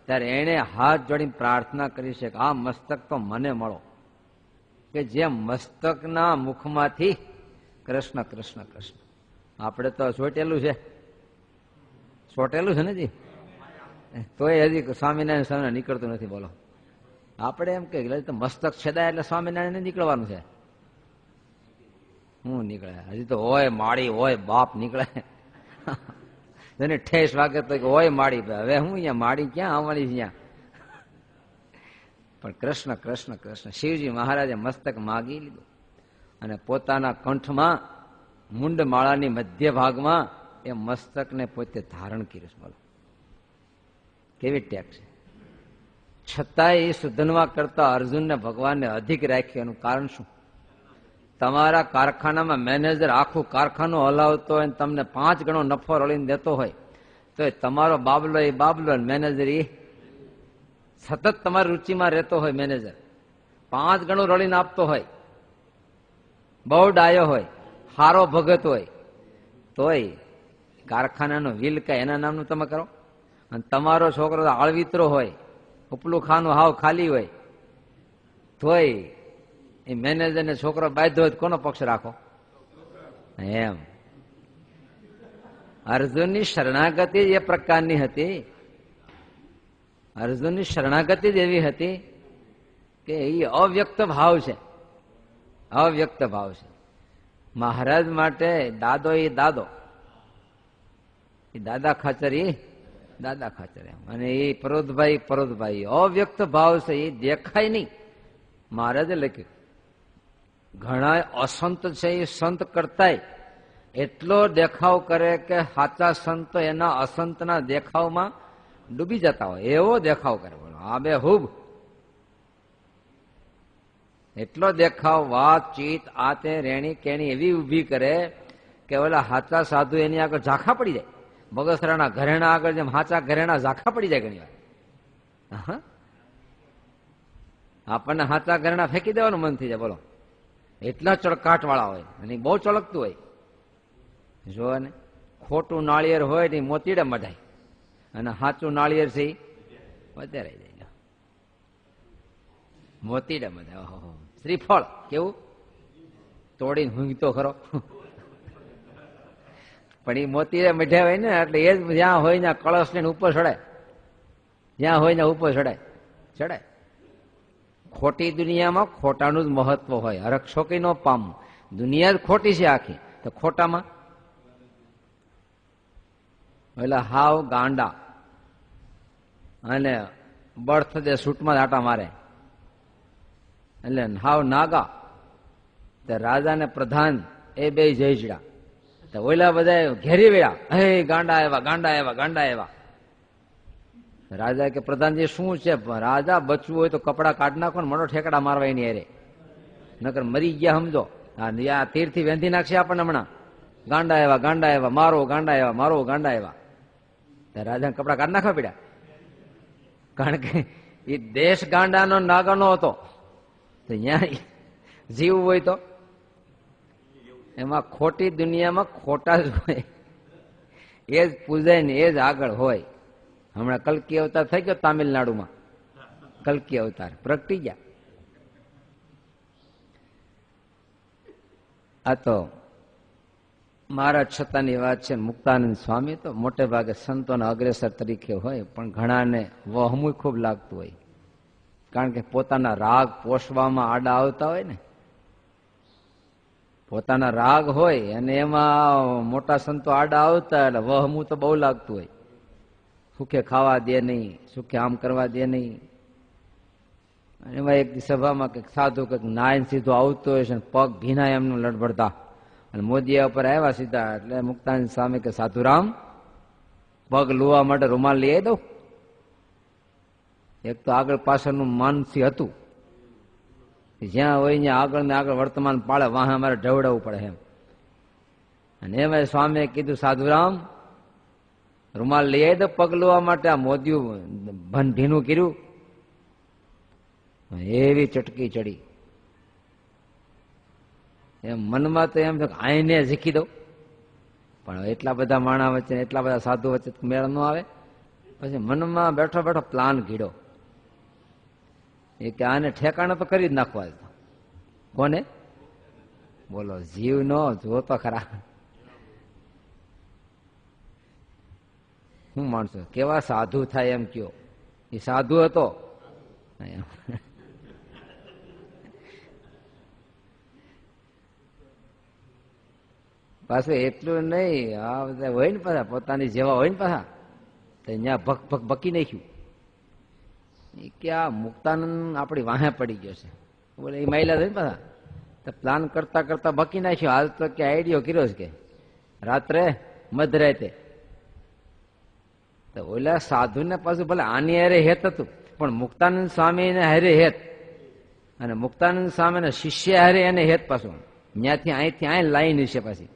ત્યારે એને હાથ જોડીને પ્રાર્થના કરી છે કે આ મસ્તક તો મને મળો, કે જે મસ્તકના મુખમાંથી કૃષ્ણ કૃષ્ણ કૃષ્ણ. આપણે તો ચોટેલું છે, ચોટેલું છે ને જી, તોય હજી સ્વામિનારાયણ સામે નીકળતું નથી. બોલો, આપણે એમ કે મસ્તક છેદાય એટલે સ્વામિનારાયણ નીકળવાનું છે. હું નીકળે હજી તો હોય માળી હોય બાપ નીકળે. એને ઠેસ વાગે તો હોય માળી, હવે હું અહીંયા માળી ક્યાં આવવાની અહીંયા. પણ કૃષ્ણ કૃષ્ણ કૃષ્ણ. શિવજી મહારાજે મસ્તક માગી લીધું અને પોતાના કંઠમાં મુંડ માળાની મધ્ય ભાગમાં એ મસ્તકને પોતે ધારણ કર્યું. બોલો કેવી ટેક છે. છતાંય એ સુધનવા કરતા અર્જુનને ભગવાનને અધિક રાખ્યું. એનું કારણ શું? તમારા કારખાનામાં મેનેજર આખું કારખાનું હલાવતો હોય, તમને 5 ગણો નફો રળીને દેતો હોય તો તમારો બાબલો એ બાબલો, મેનેજર એ સતત તમારી રુચિમાં રહેતો હોય. મેનેજર 5 ગણું રળીને આપતો હોય, બહુ ડાયો હોય, હારો ભગત હોય, તોય કારખાનાનો વિલ કઈ એના નામનું તમે કરો. અને તમારો છોકરો આળવિત્રો હોય, ઉપલું ખાનું હાવ ખાલી હોય, તોય એ મેનેજરને છોકરો બાંધ્યો હોય કોનો પક્ષ રાખો? એમ અર્જુનની શરણાગતિ એ પ્રકારની હતી. અર્જુનની શરણાગતિ જ એવી હતી કે એ અવ્યક્ત ભાવ છે, અવ્યક્ત ભાવ છે. મહારાજ માટે દાદો એ દાદો, એ દાદા ખાચર એ દાદા ખાચર એમ, અને એ પરોધભાઈ પરોધભાઈ. અવ્યક્ત ભાવ છે, એ દેખાય નહીં. મહારાજે લખ્યું ઘણા અસંત છે એ સંત કરતાય એટલો દેખાવ કરે કે સાચા સંતો એના અસંતના દેખાવમાં ડૂબી જતા હોય એવો દેખાવ કરે. આ બે હુબ એટલો દેખાવ, વાતચીત આ તે રેણી કેણી એવી ઉભી કરે કે ઓલા સાચા સાધુ એની આગળ ઝાંખા પડી જાય. બગસરાના ઘરેણા આગળ જેમ હાચા ઘરેણા ઝાખા પડી જાય ઘણી વાર. આપણને હાચા ઘરેણા ફેંકી દેવાનું મન થઈ જાય. બોલો, એટલા ચળકાટ વાળા હોય અને બહુ ચળકતું હોય. જો ને ખોટું નાળિયેર હોય ને મોતીડે મઢાય અને સાચું નાળિયેર છે વધારે જાય, મોતીડે મઢાય. ઓહો, શ્રીફળ કેવું તોડીને ઊંઘતો ખરો, પણ એ મોતીડે મઢ્યા હોય ને એટલે એ જ જ્યાં હોય ને કળશ લઈને ઉપર ચડાય, જ્યાં હોય ને ઉપર ચડાય ચડાય. ખોટી દુનિયામાં ખોટાનું જ મહત્વ હોય. હરખ શોકી નો પામવું. દુનિયા જ ખોટી છે આખી, તો ખોટામાં એટલે હાવ ગાંડા અને બર્થ દે સૂટમાં આટા મારે એટલે હાવ નાગા. તે રાજા ને પ્રધાન એ બે જયજડા, તો ઓલા બધા ઘેરી વેળા, હે ગાંડા એવા ગાંડા એવા ગાંડા એવા. રાજા કે પ્રધાનજી શું છે? રાજા બચવું હોય તો કપડા કાઢી નાખો ને મોટો ઠેકડા મારવા એની અરે, નકર મરી ગયા સમજો. આ તીરથી વેંધી નાખશે આપણને હમણાં. ગાંડા એવા ગાંડા એવા મારો, ગાંડા એવા મારો, ગાંડા એવા. રાજા કપડા કાઢી નાખવા પડ્યા, કારણ કે એ દેશ ગાંડાનો નાગાનો હતો. તો ત્યાં જીવવું હોય તો એમાં ખોટી દુનિયામાં ખોટા જ હોય, એ જ પૂજાય ને એ જ આગળ હોય. હમણાં કલ્કી અવતાર થઈ ગયો તામિલનાડુમાં, કલ્કી અવતાર પ્રગટી ગયા. આ તો મહારાજ છતાંની વાત છે. મુક્તાનંદ સ્વામી તો મોટે ભાગે સંતોના અગ્રેસર તરીકે હોય, પણ ઘણાને વહમું ખૂબ લાગતું હોય, કારણ કે પોતાના રાગ પોષવામાં આડા આવતા હોય ને. પોતાના રાગ હોય અને એમાં મોટા સંતો આડા આવતા એટલે વહમું તો બહુ લાગતું હોય. સુખે ખાવા દે નહીં, સુખે આમ કરવા દે નહીં. એમાં એક સભામાં કંઈક સાધુ કંઈક નાયન સીધો આવતો હોય છે, પગ ભીના એમનું લડબડતા, અને મોદી ઉપર આવ્યા સીધા. એટલે મુક્તાનંદ સ્વામી કે સાધુરામ, પગ લુવા માટે રૂમાલ લઈ દઉં? એક તો આગળ પાછળનું માનસી હતું, જ્યાં હોય ત્યાં આગળ ને આગળ વર્તમાન પાળે, વાહ અમારે ઢવડાવવું પડે એમ. અને એમાં સ્વામીએ કીધું, સાધુરામ રૂમાલ લઈ દો પગ લુવા માટે? આ મોદીઓ ભન ભીનું કર્યું. એવી ચટકી ચડી એમ મનમાં તો એમ આઈને શીખી દઉં, પણ એટલા બધા માણા વચ્ચે એટલા બધા સાધુ વચ્ચે મેળ ન આવે. પછી મનમાં બેઠો બેઠો પ્લાન ઘીડો, એ કે આને ઠેકાણે તો કરી જ નાખવા. કોને? બોલો, જીવ નો જોતો ખરા. શું માણસો કેવા સાધુ થાય એમ કયો? એ સાધુ હતો. પાછું એટલું નહીં, આ બધા હોય ને પાછા પોતાની જેવા હોય ને પાછા, તો અહીંયા ભક ભક ભકી નાખ્યું. એ કે આ મુક્તાનંદ આપણી વાહે પડી ગયો છે. બોલે એ માયલા હોય ને પાછા, તો પ્લાન કરતા કરતા ભકી નાખ્યો. હાલ તો કે આઈડિયો કર્યો છે કે રાત્રે મધરાતે. તો ઓલા સાધુ ને પાછું ભલે આની હારે હેત હતું, પણ મુક્તાનંદ સ્વામી ને હારે હેત, અને મુક્તાનંદ સ્વામી ના શિષ્ય હારે એને હેત. પાછું ત્યાંથી અહીંથી અહીં લાઈન છે પાછી.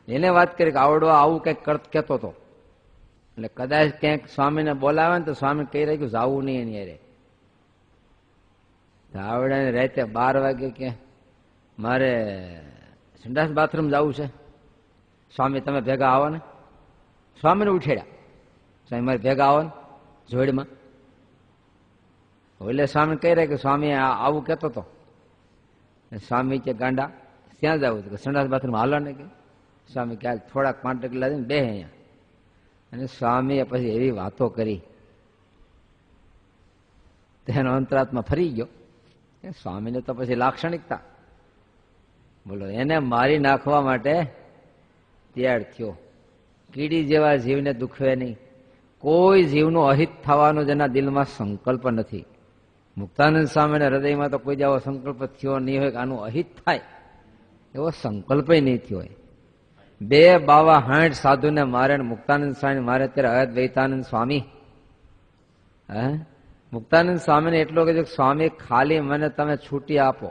એને વાત કરી કે આવડો આવું કઈક કેતો હતો, એટલે કદાચ ક્યાંક સ્વામીને બોલાવે ને તો સ્વામી કહી રહ્યું જાવું નહીં એની હારે. આવડે રાતે 12 વાગે કે મારે સંડાસ બાથરૂમ જવું છે, સ્વામી તમે ભેગા આવો ને. સ્વામીને ઉઠેડ્યા, સ્વામી મારે ભેગા આવો ને જોડમાં. એટલે સ્વામી કહી રહ્યા કે સ્વામી આવું કેતો હતો. સ્વામી કે ગાંડા ત્યાં જવું હતું? સંડાસ બાથરૂમ હાલો ને. કે સ્વામી કે થોડાક 5 ડગલા દઈને બે અહીંયા. અને સ્વામીએ પછી એવી વાતો કરી, તેનો અંતરાત્મા ફરી ગયો. સ્વામીને તો પછી લાક્ષણિકતા, બોલો, એને મારી નાખવા માટે તૈયાર થયો. કીડી જેવા જીવને દુખવે નહીં. કોઈ જીવનું અહિત થવાનો જેના દિલમાં સંકલ્પ નથી. મુક્તાનંદ સ્વામીના હૃદયમાં તો કોઈ જેવો સંકલ્પ થયો નહીં હોય કે આનું અહિત થાય, એવો સંકલ્પ નહીં થયો હોય. 2 બાવા 60 સાધુને મારે, મુક્તાનંદ સ્વામી મારે ત્યારે અદ્વૈતાનંદ સ્વામી. મુક્તાનંદ સ્વામીને એટલું કીધું, સ્વામી ખાલી મને તમે છૂટી આપો.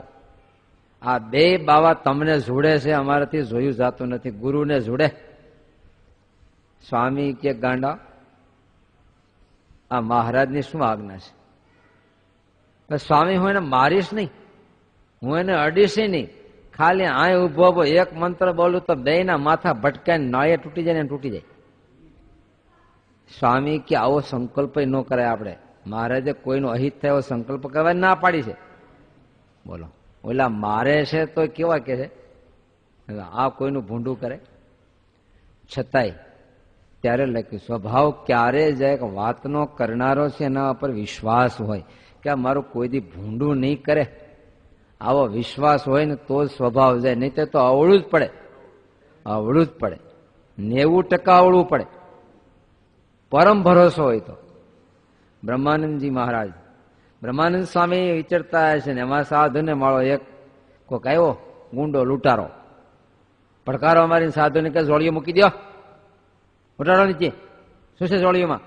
આ 2 બાવા તમને જોડે છે, અમારાથી જોયું જાતું નથી. ગુરુને જોડે, સ્વામી કે ગાંડા, આ મહારાજની શું આજ્ઞા છે? સ્વામી હું એને મારીશ નહીં, હું એને અડીશ નહીં, ખાલી આય ઉભો ઉભો એક મંત્ર બોલું તો બેયના માથા ભટકાઈને નાળિયેર તૂટી જાય ને તૂટી જાય. સ્વામી કે આવો સંકલ્પ ન કરાય આપણે. મહારાજે કોઈનો અહિત થાય એવો સંકલ્પ કરવા ના પાડી છે. બોલો, ઓલા મારે છે તો કેવા કે છે, આ કોઈનું ભૂંડું કરે? છતાંય ત્યારે લખ્યું, સ્વભાવ ક્યારે જાય વાતનો કરનારો છે એના પર વિશ્વાસ હોય કે આ મારું કોઈ દી ભૂંડું નહીં કરે, આવો વિશ્વાસ હોય ને તો જ સ્વભાવ જાય, નહીં તો અવળું જ પડે, અવળું જ પડે, 90% અવળું પડે. પરમ ભરોસો હોય તો. બ્રહ્માનંદજી મહારાજ, બ્રહ્માનંદ સ્વામી વિચરતા છે ને એમાં સાધુને માળો એક કોક આવ્યો ગુંડો લૂંટારો, પડકારો મારી સાધુને કે જોડીઓ મૂકી દો, ઉઠાડો નીચે, શું છે જોડીઓમાં?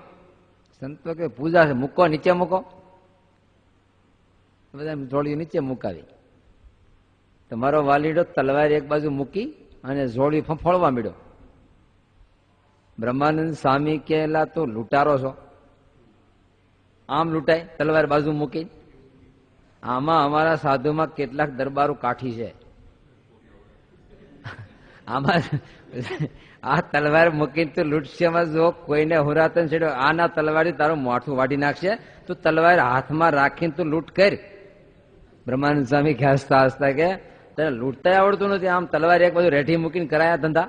સંતો કે પૂજા છે, મૂકો, નીચે મૂકો. બધા જોડીઓ નીચે મુકાવી. તમારો વાલીડો તલવાર એક બાજુ મૂકી અને જોડી ફફોળવા માંડ્યો. બ્રહ્માનંદ સ્વામી કેલા તો લૂંટારો છો, આમ લૂંટાય તલવાર બાજુ મૂકી? આમાં અમારા સાધુમાં કેટલાક દરબારો કાઠી છે, આમાં આ તલવાર મૂકીને તો લૂંટશેમાં જો કોઈને હુરાતન છેડ્યો, આના તલવારી તારું માથું વાઢી નાખશે, તું તલવાર હાથમાં રાખીને તું લૂંટ કર. બ્રહ્માનંદ સ્વામી હસતા હસતા કે તને લૂંટતા આવડતું નથી, આમ તલવાર એક બાજુ રેઠી મૂકીને કરાયા ધંધા,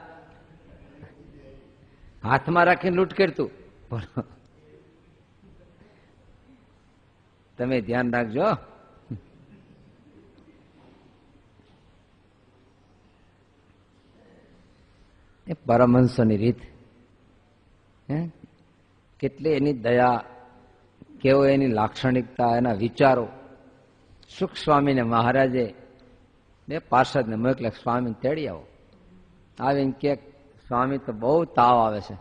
હાથમાં રાખીને લૂંટ કરતું. તમે ધ્યાન રાખજો. એ પરમહંસોની રીત, કેટલી એની દયા, કેવો એની લાક્ષણિકતા, એના વિચારો. સુખ સ્વામીને મહારાજે બે પાર્ષદને મોકલે, સ્વામીને તેડી આવો. આવીને કે સ્વામી તો બહુ તાવ આવે છે,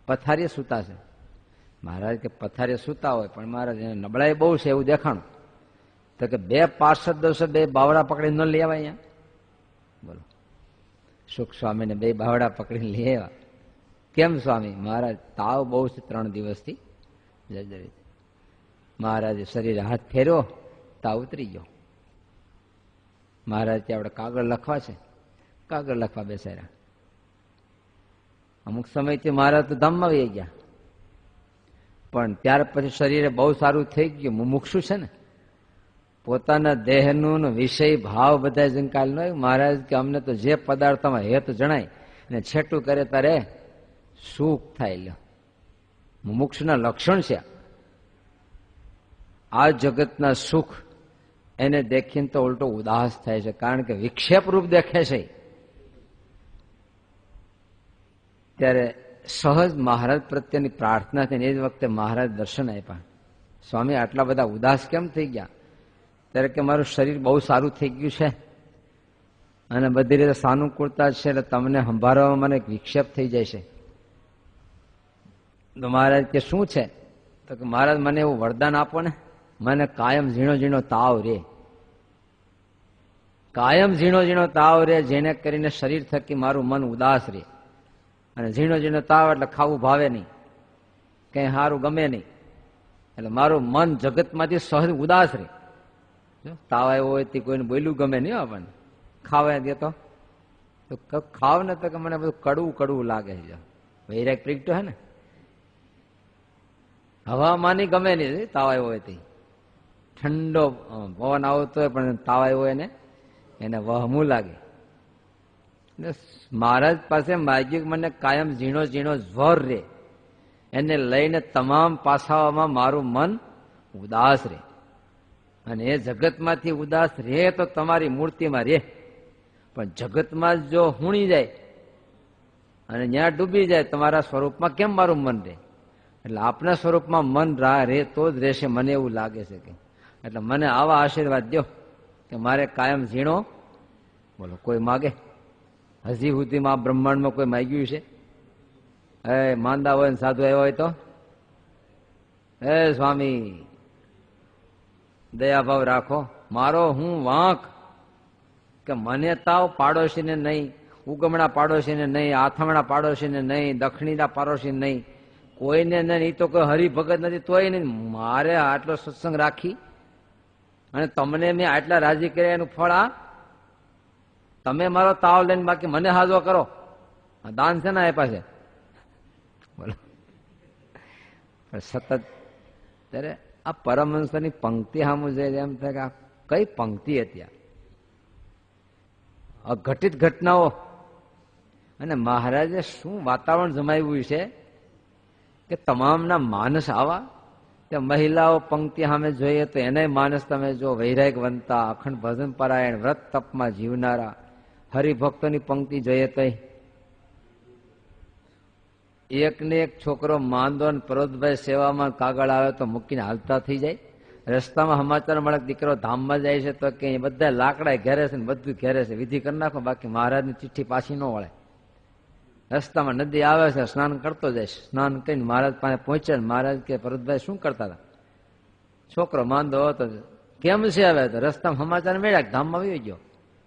પથારીએ સૂતા છે. મહારાજ કે પથારીએ સૂતા હોય પણ મહારાજ એને નબળાઈ બહુ છે એવું દેખાણું. તો કે બે પાર્ષદ દોષો બે બાવડા પકડીને ન લઈ આવ્યા અહીંયા? બોલો, સુખ સ્વામીને બે બાવડા પકડીને લઈ આવ્યા. કેમ સ્વામી? મહારાજ તાવ બહુ છે 3 દિવસથી જર્જરિત. મહારાજે શરીરે હાથ ફેર્યો, તાવ ઉતરી ગયો. મહારાજ કે આપણે કાગળ લખવા છે, કાગળ લખવા બેસાડ્યા. અમુક સમયથી મહારાજ તો ધામમાં વહી ગયા, પણ ત્યાર પછી શરીરે બહુ સારું થઈ ગયું. મુમુક્ષુ છે ને, પોતાના દેહનું વિષય ભાવ બધા જંકાલ ન હોય. મહારાજ કે અમને તો જે પદાર્થમાં હેત જણાય અને છેટું કરે તારે સુખ થાય. લ્યો, મુમુક્ષુના લક્ષણ છે આ જગતના સુખ એને દેખીને તો ઉલટો ઉદાસ થાય છે, કારણ કે વિક્ષેપ રૂપ દેખે છે. ત્યારે સહજ મહારાજ પ્રત્યેની પ્રાર્થના થઈને એ જ વખતે મહારાજ દર્શન આપ્યા. સ્વામી આટલા બધા ઉદાસ કેમ થઈ ગયા? ત્યારે કે મારું શરીર બહુ સારું થઈ ગયું છે અને બધી રીતે સાનુકૂળતા છે, એટલે તમને સંભાળવામાં મને એક વિક્ષેપ થઈ જાય છે. તો મહારાજ કે શું છે? તો કે મહારાજ મને એવું વરદાન આપો ને, મને કાયમ ઝીણો ઝીણો તાવ રે, કાયમ ઝીણો ઝીણો તાવ રે, જેને કરીને શરીર થકી મારું મન ઉદાસ રહે. અને ઝીણો ઝીણો તાવ એટલે ખાવું ભાવે નહીં, કઈ સારું ગમે નહીં, એટલે મારું મન જગતમાંથી સહજ ઉદાસ રહે. તાવ આવ્યો હોય તે કોઈને બોલ્યું ગમે નહીં આપણને, ખાવા દે તો ખાવ ને તો કે મને બધું કડવું કડવું લાગે છે. વૈરાગ પ્રગટો હે ને, હવામાની ગમે નહીં, તાવ આવ્યો હોય તે ઠંડો પવન આવતો હોય પણ તાવ આવ્યો હોય એને વહમું લાગે. મહારાજ પાસે માગ્યું મને કાયમ ઝીણો ઝીણો જ્વર રે, એને લઈને તમામ પાસાઓમાં મારું મન ઉદાસ રહે. અને એ જગતમાંથી ઉદાસ રહે તો તમારી મૂર્તિમાં રહે, પણ જગતમાં જો હુણી જાય અને ત્યાં ડૂબી જાય તમારા સ્વરૂપમાં કેમ મારું મન રહે? એટલે આપના સ્વરૂપમાં મન રહે તો જ રહેશે, મને એવું લાગે છે. કે એટલે મને આવા આશીર્વાદ દો કે મારે કાયમ ઝીણો. બોલો, કોઈ માગે? હજી સુધીમાં બ્રહ્માંડમાં કોઈ માગ્યું છે? એ માંદા હોય ને સાધુ આવ્યો હોય તો એ સ્વામી દયાભાવ રાખો, મારો હું વાંક કે મને તાવ પાડોશીને નહીં, ઉગમણા પાડોશીને નહીં, આથમણા પાડોશીને નહીં, દક્ષિણીના પાડોશી નહીં, કોઈને નહીં. તો કોઈ હરિભગત નથી તોય નહીં. મારે આટલો સત્સંગ રાખી અને તમને મેં આટલા રાજી કર્યા, એનું ફળ આ. તમે મારો તાવ લઈને બાકી મને હાજો કરો. દાન છે ને એ પાસે બોલો. સતત ત્યારે આ પરમહંસની પંક્તિ સામું જોઈએ એમ થાય કે આ કઈ પંક્તિ હતી. અઘટિત ઘટનાઓ અને મહારાજે શું વાતાવરણ જમાવ્યું છે કે તમામના માનસ આવા. તે મહિલાઓ પંક્તિ સામે જોઈએ તો એને માનસ તમે જો વૈરાગવંતા, અખંડ ભજન પરાયણ, વ્રત તપમાં જીવનારા, હરિભક્તોની પંક્તિ જોઈએ તો એક ને એક છોકરો માંદો ને પરોતભાઈ સેવામાં કાગળ આવે તો મૂકીને હાલતા થઈ જાય. રસ્તામાં સમાચાર મળે દીકરો ધામમાં જાય છે તો કે બધા લાકડા ઘેરે છે ને બધું ઘેરે છે, વિધિ કરી નાખો બાકી મહારાજની ચિઠ્ઠી પાછી ન વળે. રસ્તામાં નદી આવે છે, સ્નાન કરતો જાય. સ્નાન કરીને મહારાજ પાસે પહોંચે ને મહારાજ કે પરોતભાઈ શું કરતા હતા? છોકરો માંદો હતો. કેમ છે? હવે તો રસ્તામાં સમાચાર મળ્યા ધામમાં આવી ગયો.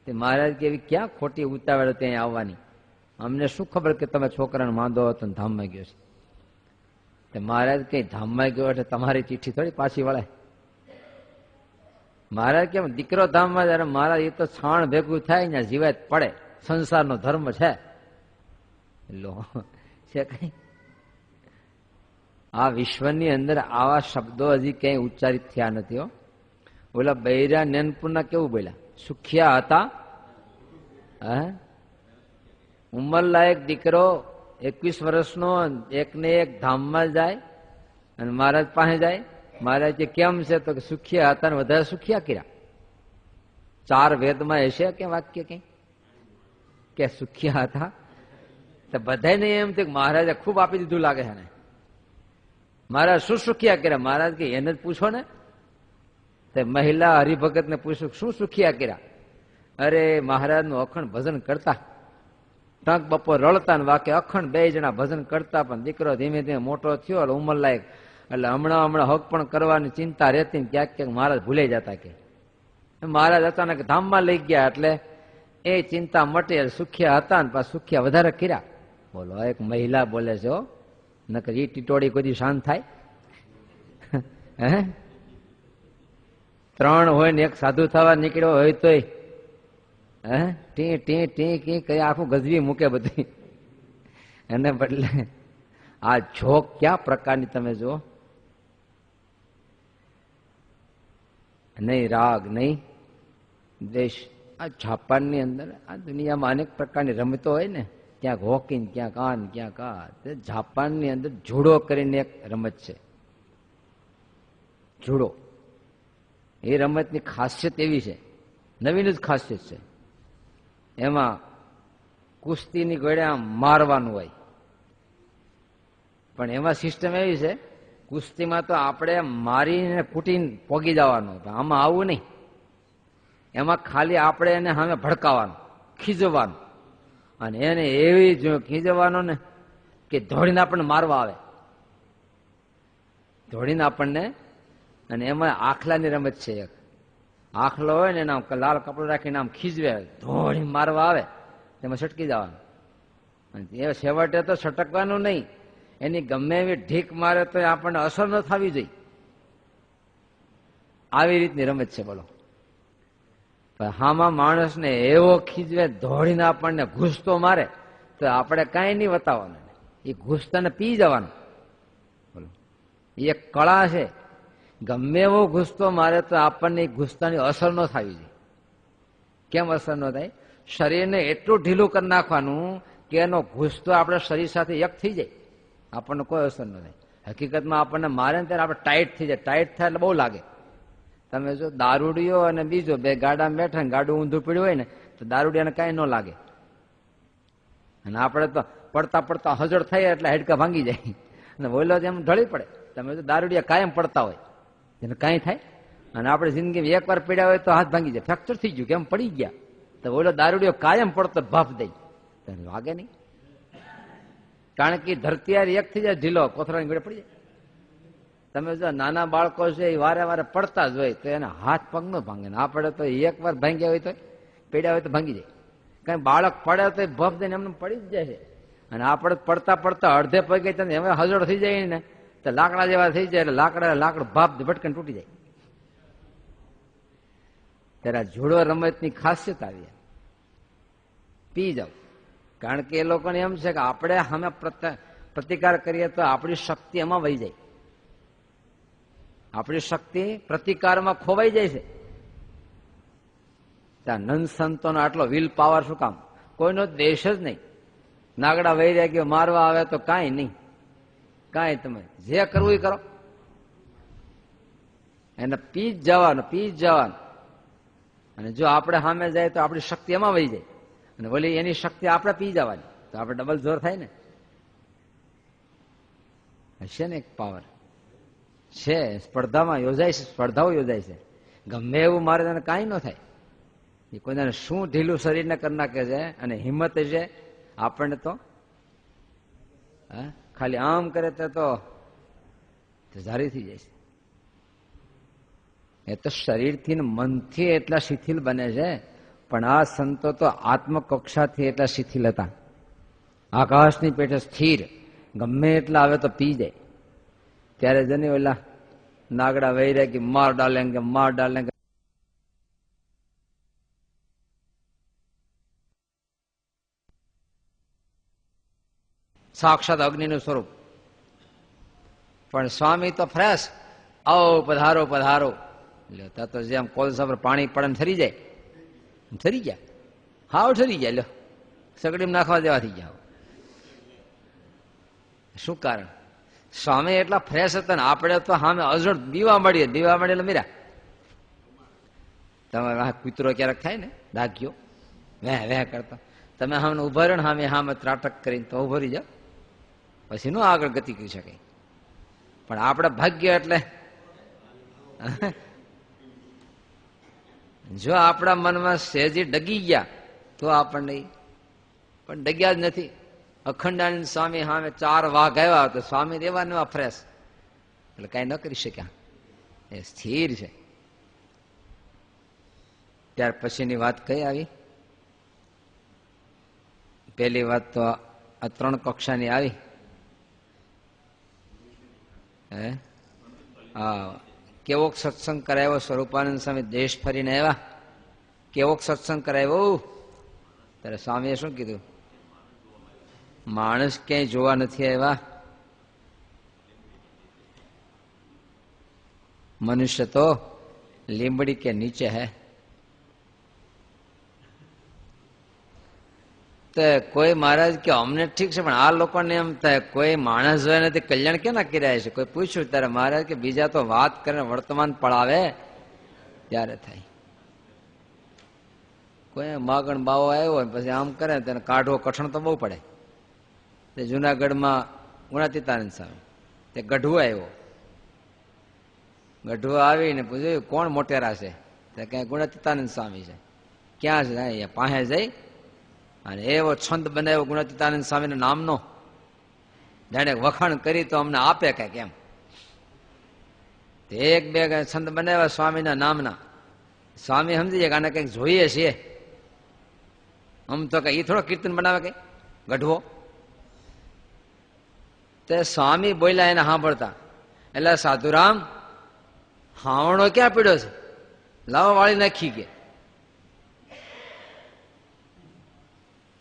તે મહારાજ કે એવી ક્યાં ખોટી ઉતાવળ ત્યાં આવવાની? અમને શું ખબર કે તમે છોકરાને માંદો હતો ને ધામમાં ગયો છે? મહારાજ કઈ ધામમાં ગયો એટલે તમારી ચિઠ્ઠી થોડી પાછી વળે. મહારાજ કેમ દીકરો ધામમાં જયારે મહારાજ એ તો છાણ ભેગું થાય ને જીવાય પડે, સંસારનો ધર્મ છે. લો છે કઈ આ વિશ્વની અંદર આવા શબ્દો હજી ક્યાંય ઉચ્ચારિત થયા નથી. ઓલા બૈરા નેનપુરના કેવું બોલ્યા? સુખિયા હતા. હા, ઉંમર લાયક દીકરો 21 વર્ષનો એક ને એક ધામમાં જાય અને મહારાજ પાસે જાય. મહારાજ કે કેમ છે? તો સુખિયા હતા ને વધારે સુખિયા કર્યા. 4 વેદમાં હશે કે વાક્ય કઈ કે સુખિયા હતા? તો બધાને એમ થયું મહારાજે ખૂબ આપી દીધું લાગે છે ને. મહારાજ શું સુખિયા કર્યા? મહારાજ કે એને જ પૂછો ને. તે મહિલા હરિભગત ને પૂછ્યું શું સુખિયા કર્યા? અરે મહારાજનું અખંડ ભજન કરતા, ટંક બપોર રળતા ને વાકે અખંડ 2 જણા ભજન કરતા. પણ દીકરો ધીમે ધીમે મોટો થયો એટલે ઉંમર લાયક એટલે હમણાં હક પણ કરવાની ચિંતા રહેતી ને ક્યાંક ક્યાંક મહારાજ ભૂલાઈ જતા. કે મહારાજ અચાનક ધામમાં લઈ ગયા એટલે એ ચિંતા મટી. સુખિયા હતા ને પાછા સુખિયા વધારે કર્યા. બોલો એક મહિલા બોલે છે નકર ઈ ટીટોડી કોઈ શાંત થાય? હે 3 હોય ને એક સાધુ થવા નીકળ્યો હોય તોય હે ટી ટી ટી કી કઈ આખું ગજવી મૂકે બધી. એને બદલે આ જોક ક્યાં પ્રકારની તમે જો. નહીં રાગ, નહીં દ્વેષ. આ જાપાનની અંદર આ દુનિયામાં અનેક પ્રકારની રમતો હોય ને, ક્યાંક હોકી, ક્યાંક કાન, ક્યાંક આ. જાપાનની અંદર જુડો કરીને એક રમત છે. જુડો એ રમતની ખાસિયત એવી છે, નવીન જ ખાસિયત છે. એમાં કુસ્તીની ગોળે આમ મારવાનું હોય. પણ એમાં સિસ્ટમ એવી છે, કુસ્તીમાં તો આપણે મારીને કૂટીને પોગી જવાનું. આમાં આવું નહીં. એમાં ખાલી આપણે એને સામે ભડકાવાનું, ખીજવાનું. અને એને એવી જો ખીજવાનો ને કે ધોડીને આપણને મારવા આવે, ધોડીને આપણને. અને એમાં આખલાની રમત છે એક. આખલો હોય ને એના લાલ કપડું રાખીને આમ ખીજવે, ધોડી મારવા આવે, તેમાં છટકી જવાનું. એ છેવટે તો છટકવાનું નહીં, એની ગમે એવી ઢીક મારે તો આપણને અસર ન થવી જોઈએ. આવી રીતની રમત છે. બોલો હામાં માણસને એવો ખીજવે, ધોડીને આપણને ઘૂસતો મારે તો આપણે કાંઈ નહીં વતાવવાનું, એ ઘૂસતાને પી જવાનું. બોલો એ એક કળા છે. ગમે એવો ઘૂસતો મારે તો આપણને ઘૂસતાની અસર ન થવી જોઈએ. કેમ અસર ન થાય? શરીરને એટલું ઢીલું કરી નાખવાનું કે એનો ઘૂસતો આપણા શરીર સાથે એક થઈ જાય, આપણને કોઈ અસર ન થાય. હકીકતમાં આપણને મારે ને ત્યારે આપણે ટાઈટ થઈ જાય. ટાઈટ થાય એટલે બહુ લાગે. તમે જો દારૂડિયો અને બીજો બે ગાડામાં બેઠા ને ગાડું ઊંધું પડ્યું હોય ને તો દારૂડિયાને કાંઈ ન લાગે. અને આપણે તો પડતા પડતા હજળ થાય એટલે હાડકા ભાંગી જાય અને બોલો એમ ઢળી પડે. તમે જો દારૂડિયા કાયમ પડતા હોય એને કાંઈ થાય. અને આપણે જિંદગીમાં એકવાર પડ્યા હોય તો હાથ ભાંગી જાય, ફ્રેક્ચર થઈ ગયું, કેમ પડી ગયા. તો બોલો દારૂડિયો કાયમ પડતો ભાફ દઈ તો વાગે નહીં. કારણ કે ધરતી એક થઈ જાય ઢીલો, કોથળાની ગળે પડી જાય. તમે જો નાના બાળકો છે એ વારે વારે પડતા જ હોય તો એને હાથ પગ ન ભાંગે. આપણે તો એક વાર ભાંગ્યા હોય તો પડ્યા હોય તો ભાંગી જાય. કઈ બાળક પડે તો ભફ દઈને એમને પડી જ જાય છે, અને આપણે પડતા પડતા અડધે પગે હવે હજળ થઈ જાય ને તો લાકડા જેવા થઈ જાય, એટલે લાકડું ભાપ ભટકન તૂટી જાય. ત્યારે જુડો રમતની ખાસિયત આવી, પી જાવ. કારણ કે એ લોકોને એમ છે કે આપણે સામે પ્રતિકાર કરીએ તો આપણી શક્તિ એમાં વહી જાય, આપણી શક્તિ પ્રતિકારમાં ખોવાઈ જાય છે. ત્યાં નંદ સંતોનો આટલો વિલ પાવર શું કામ? કોઈનો દેશ જ નહીં. નાગડા વહી રહ્યા કે મારવા આવે તો કાંઈ નહીં, કાંઈ તમે જે કરવું એ કરો, એને પી જ જવાનું. અને જો આપણે સામે જાય તો આપણી શક્તિ એમાં વહી જાય, અને વળી એની શક્તિ આપણે પી જવાની, તો આપણે ડબલ જોર થાય ને. હશે ને એક પાવર છે, સ્પર્ધામાં યોજાય છે, સ્પર્ધાઓ યોજાય છે. ગમે એવું મારે તેને કાંઈ ન થાય. એ કોઈને શું ઢીલું શરીરને કરી નાખે છે, અને હિંમત છે આપણને તો ખાલી આમ કરે તો જારી થઈ જાય છે. એ તો શરીરથી ને મનથી એટલા શિથિલ બને છે, પણ આ સંતો તો આત્મકક્ષાથી એટલા શિથિલ હતા. આકાશની પેટે સ્થિર, ગમે એટલા આવે તો પી જાય. ત્યારે જને ઓલા નાગડા વહી રહ્યા કે માર ડાલેંગે. સાક્ષાત અગ્નિનું સ્વરૂપ. પણ સ્વામી તો ફ્રેશ, આવો પધારો પધારો. એટલે તો જેમ કોલસા પર પાણી પડે ઠરી જાય, ઠરી ગયા, હાવ ઠરી ગયા. લો સગડીમાં નાખવા દેવા થઈ ગયા. શું કારણ? સ્વામી એટલા ફ્રેશ હતા ને આપણે તો સામે અજળ દીવા મળીએ એટલે મીરા. તમે કૂતરો ક્યારેક થાય ને ડાક્યો વેહ કરતા, તમે સામે ઉભા રહ્યો ને સામે ત્રાટક કરીને તો ઉભો રહી જાઓ, પછી નો આગળ ગતિ કરી શકે. પણ આપણે ભાગ્ય એટલે જો આપણા મનમાં સહેજી ડગી ગયા તો આપણને, પણ ડગ્યા જ નથી. અખંડાનંદ સ્વામી સામે 4 વાઘ આવ્યા તો સ્વામી દેવા નવા ફ્રેશ, એટલે કઈ ન કરી શક્યા. એ સ્થિર છે. ત્યાર પછીની વાત કઈ આવી? પેલી વાત તો આ 3 કક્ષાની આવી. કેવોક સત્સંગ કરાવ્યો? સ્વરૂપાનંદ સ્વામી દેશ ફરીને આવ્યા. કેવોક સત્સંગ કરાવ્યો? ત્યારે સ્વામીએ શું કીધું? માણસ ક્યાંય જોવા નથી આવ્યા, મનુષ્ય તો લીંબડી કે નીચે હૈ. તો કોઈ મહારાજ કે અમને ઠીક છે, પણ આ લોકોને એમ થાય કોઈ માણસ હોય નથી, કલ્યાણ કેના કર્યા છે? કોઈ પૂછ્યું ત્યારે મહારાજ કે બીજા તો વાત કરે, વર્તમાન પડાવે ત્યારે થાય. કોઈ માગણ બાવો આવ્યો હોય પછી આમ કરે તેને કાઢવો કઠણ તો બહુ પડે. તે જુનાગઢમાં ગુણાતીતાનંદ સ્વામી તે ગઢવો આવ્યો. ગઢવો આવીને પૂછ્યું કોણ મોટેરા છે? તે કઈ ગુણાતીતાનંદ સ્વામી છે. ક્યાં છે? અહીંયા પાસે જઈ અને એવો છંદ બનાવ્યો ગુણાતીતાનંદ સ્વામીના નામનો, જાણે વખાણ કરી તો અમને આપે કઈક એમ. 1-2 છંદ બનાવ્યા સ્વામીના નામના. સ્વામી સમજી જાય કે આને કઈક જોઈએ છે. આમ તો કઈ થોડો કીર્તન બનાવે કઈ ગઢવો. તે સ્વામી બોલ્યા એને સાંભળતા, એટલે સાધુરામ હાવણો ક્યાં પીડ્યો છે? લાવો વાળી નાખી કે.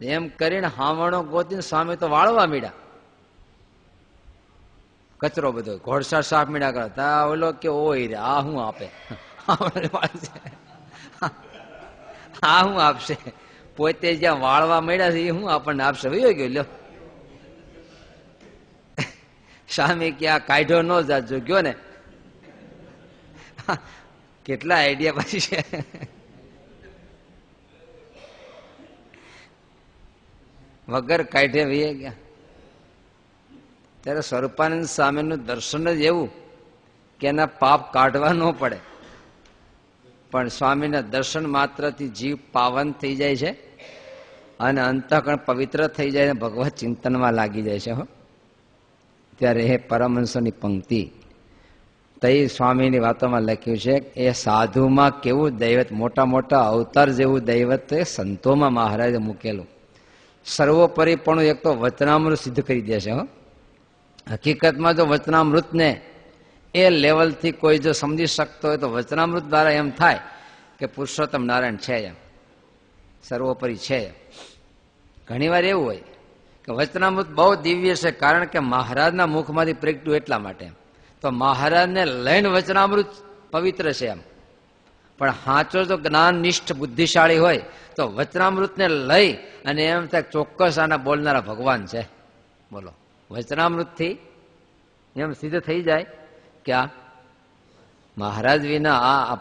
એમ કરીને હાવણો ગોતીને સ્વામી તો વાળવા મીડ્યા. કચરો બધો ઘોડસાર સાફ મીડા કરતા. ઓલો કે ઓય રે આ શું આપે? આ શું આપશે? પોતે જ્યાં વાળવા માંડ્યા છે એ શું આપણને આપશે? વયો ગયો લ્યો. સ્વામી કે આ કાઢ્યો ન જાજો ગયો ને. કેટલા આઈડિયા પછી છે. વગર કાઢે વહી ગયા. ત્યારે સ્વરૂપાનંદ સ્વામીનું દર્શન જ એવું કે એના પાપ કાઢવા ન પડે, પણ સ્વામીના દર્શન માત્રથી જીવ પાવન થઈ જાય છે અને અંતઃકરણ પવિત્ર થઈ જાય અને ભગવત ચિંતનમાં લાગી જાય છે. ત્યારે હે પરમહંસોની પંક્તિ, તો એ સ્વામીની વાતોમાં લખ્યું છે એ સાધુમાં કેવું દૈવત, મોટા મોટા અવતાર જેવું દૈવત તો એ સંતોમાં મહારાજે મૂકેલું. સર્વોપરી પણ એક તો વચનામૃત સિદ્ધ કરી દેશે. હકીકતમાં જો વચનામૃતને એ લેવલથી કોઈ જો સમજી શકતો હોય તો વચનામૃત દ્વારા એમ થાય કે પુરુષોત્તમ નારાયણ છે, એમ સર્વોપરી છે. ઘણી વાર એવું હોય કે વચનામૃત બહુ દિવ્ય છે, કારણ કે મહારાજના મુખમાંથી પ્રગટ્યું એટલા માટે. તો મહારાજને લઈને વચનામૃત પવિત્ર છે એમ. પણ સાચો જો જ્ઞાનનિષ્ઠ બુદ્ધિશાળી હોય તો વચનામૃતને લઈ અને એમ થાય ચોક્કસ આના બોલનારા ભગવાન છે. બોલો, વચનામૃતથી એમ સિદ્ધ થઈ જાય કે આ મહારાજ વિના, આ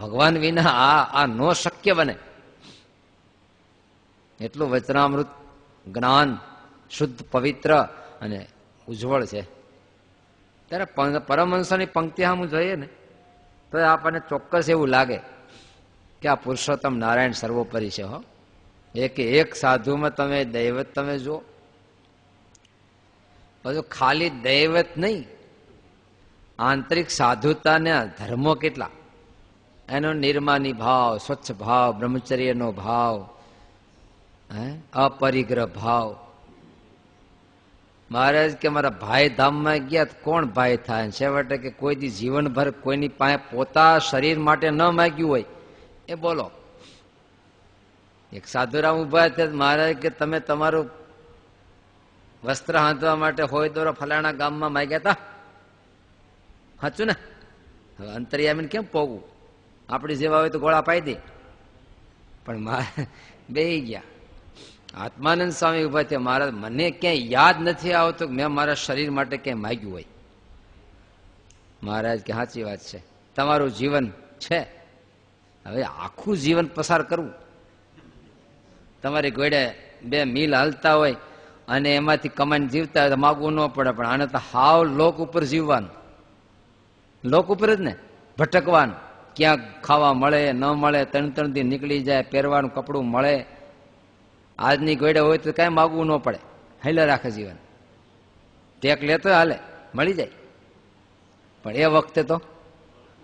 ભગવાન વિના આ નો શક્ય બને. એટલું વચનામૃત જ્ઞાન શુદ્ધ, પવિત્ર અને ઉજ્જવળ છે. ત્યારે પરમહંસોની પંક્તિ સામું જોઈએ ને તો આપણને ચોક્કસ એવું લાગે કે આ પુરુષોત્તમ નારાયણ સર્વોપરી છે. હો, એક સાધુમાં તમે દૈવત તમે જુઓ. બધું ખાલી દૈવત નહીં, આંતરિક સાધુતાને ધર્મો કેટલા, એનો નિર્માની ભાવ, સ્વચ્છ ભાવ, બ્રહ્મચર્યનો ભાવ, અપરિગ્રહ ભાવ. મહારાજ કે મારા ભાઈ ધામમાં ગયા, કોણ ભાઈ થાય? છેવટે કે કોઈ દી જીવનભર કોઈની પાસે પોતા શરીર માટે ન માગ્યું હોય એ બોલો. એક સાધુરામ ઉભા થયા, મહારાજ કે તમે તમારું વસ્ત્ર હાંધવા માટે હોય દોરો ફલાણા ગામમાં માગ્યા હતા, સાચું ને? હવે અંતર્યામીને કેમ પોગવું? આપણી જેવા હોય તો ગોળા પાઈ દે. પણ બે ગયા. આત્માનંદ સ્વામી ઉભા થયા, મહારાજ મને ક્યાંય યાદ નથી આવતું કે મેં મારા શરીર માટે ક્યાંય માગ્યું હોય. મહારાજ કે સાચી વાત છે, તમારું જીવન છે, હવે આખું જીવન પસાર કરવું. તમારી ઘોડે 2 મિલ હાલતા હોય અને એમાંથી કમાઈને જીવતા હોય તો માગવું ન પડે. પણ આને તો હાવ લોક ઉપર જીવવાનું, લોક ઉપર જ ને ભટકવાનું. ક્યાંક ખાવા મળે ન મળે, 3 દી નીકળી જાય, પહેરવાનું કપડું મળે. આજની ઘોડે હોય તો કાંઈ માગવું ન પડે, હાલે રાખે જીવન. ટેક લેતો હાલે, મળી જાય. પણ એ વખતે તો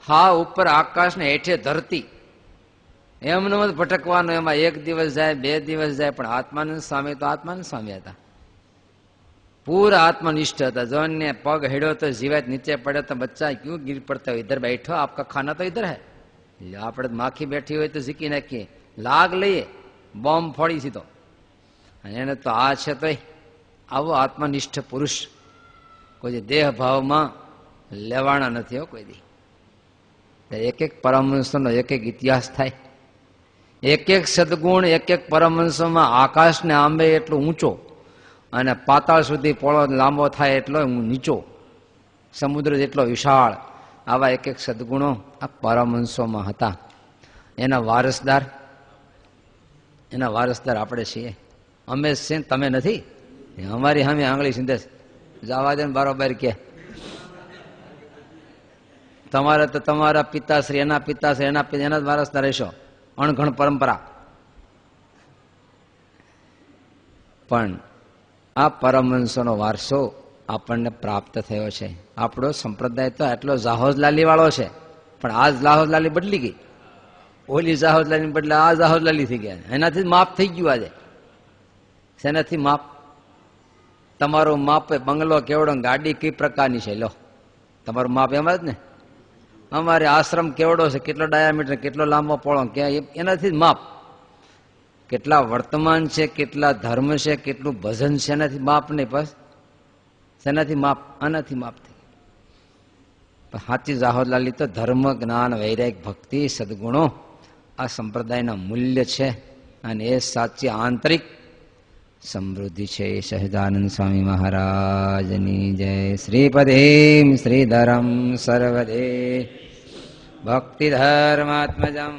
હા ઉપર આકાશને હેઠે ધરતી, એમને જ ભટકવાનું. એમાં 1 દિવસ જાય, 2 દિવસ જાય. પણ આત્માનંદ સ્વામી તો આત્માનંદ સ્વામી હતા, પૂરા આત્મનિષ્ઠ હતા. જોને પગ હેડ્યો તો જીવાત, નીચે પડે તો બચ્ચા ક્यों गिर પડતા હોય, ઇધર બેઠો, આપકા ખાના તો ઇધર હૈ. આપણે માખી બેઠી હોય તો ઝીકી નાખીએ, લાગ લઈએ, બોમ્બ ફોડી સીધો. અને એને તો આ છે તો આવો આત્મનિષ્ઠ પુરુષ કોઈ દેહ ભાવમાં લેવાના નથી હો કોઈ દી. એક એક પરમહંસોનો એક એક ઇતિહાસ થાય, એક એક સદગુણ, એક એક પરમહંસોમાં આકાશને આંબે એટલો ઊંચો અને પાતાળ સુધી પોળો લાંબો થાય એટલો નીચો, સમુદ્ર જેટલો વિશાળ. આવા એક એક સદગુણો આ પરમહંસોમાં હતા. એના વારસદાર આપણે છીએ. અમે છે, તમે નથી. અમારી સામે આંગળી સીધે જવા દે ને બરોબર કે તમારે તો તમારા પિતાશ્રી, એના પિતાશ્રી, એના જ વારસદાર રહેશો. અણઘણ પરંપરા. પણ આ પરમહંસોનો વારસો આપણને પ્રાપ્ત થયો છે. આપણો સંપ્રદાય તો આટલો જાહોજલાલી વાળો છે, પણ આ જાહોજલાલી બદલી ગઈ. ઓલી જાહોજલાલી બદલે આ જાહોજલાલી થઈ ગયા. એનાથી જ માપ થઈ ગયું. આજે શેનાથી માપ? તમારું માપ બંગલો કેવડો, ગાડી કઈ પ્રકારની છે, લો તમારું માપ એમાં જ ને. અમારે આશ્રમ કેવડો છે, કેટલો ડાયામીટર, કેટલો લાંબો પોળો, એનાથી જ માપ. કેટલા વર્તમાન છે, કેટલા ધર્મ છે, કેટલું ભજન છે, એનાથી માપ નહીં. બસ શેનાથી માપ? આનાથી માપ થઈ. સાચી જાહોજલાલી તો ધર્મ, જ્ઞાન, વૈરાગ, ભક્તિ, સદગુણો આ સંપ્રદાયના મૂલ્ય છે. અને એ સાચી આંતરિક સમૃદ્ધિ છે. સહજાનંદ સ્વામી મહારાજની જય. શ્રીપદેમ શ્રીધરમ સર્વદે ભક્તિ ધર્માત્મજમ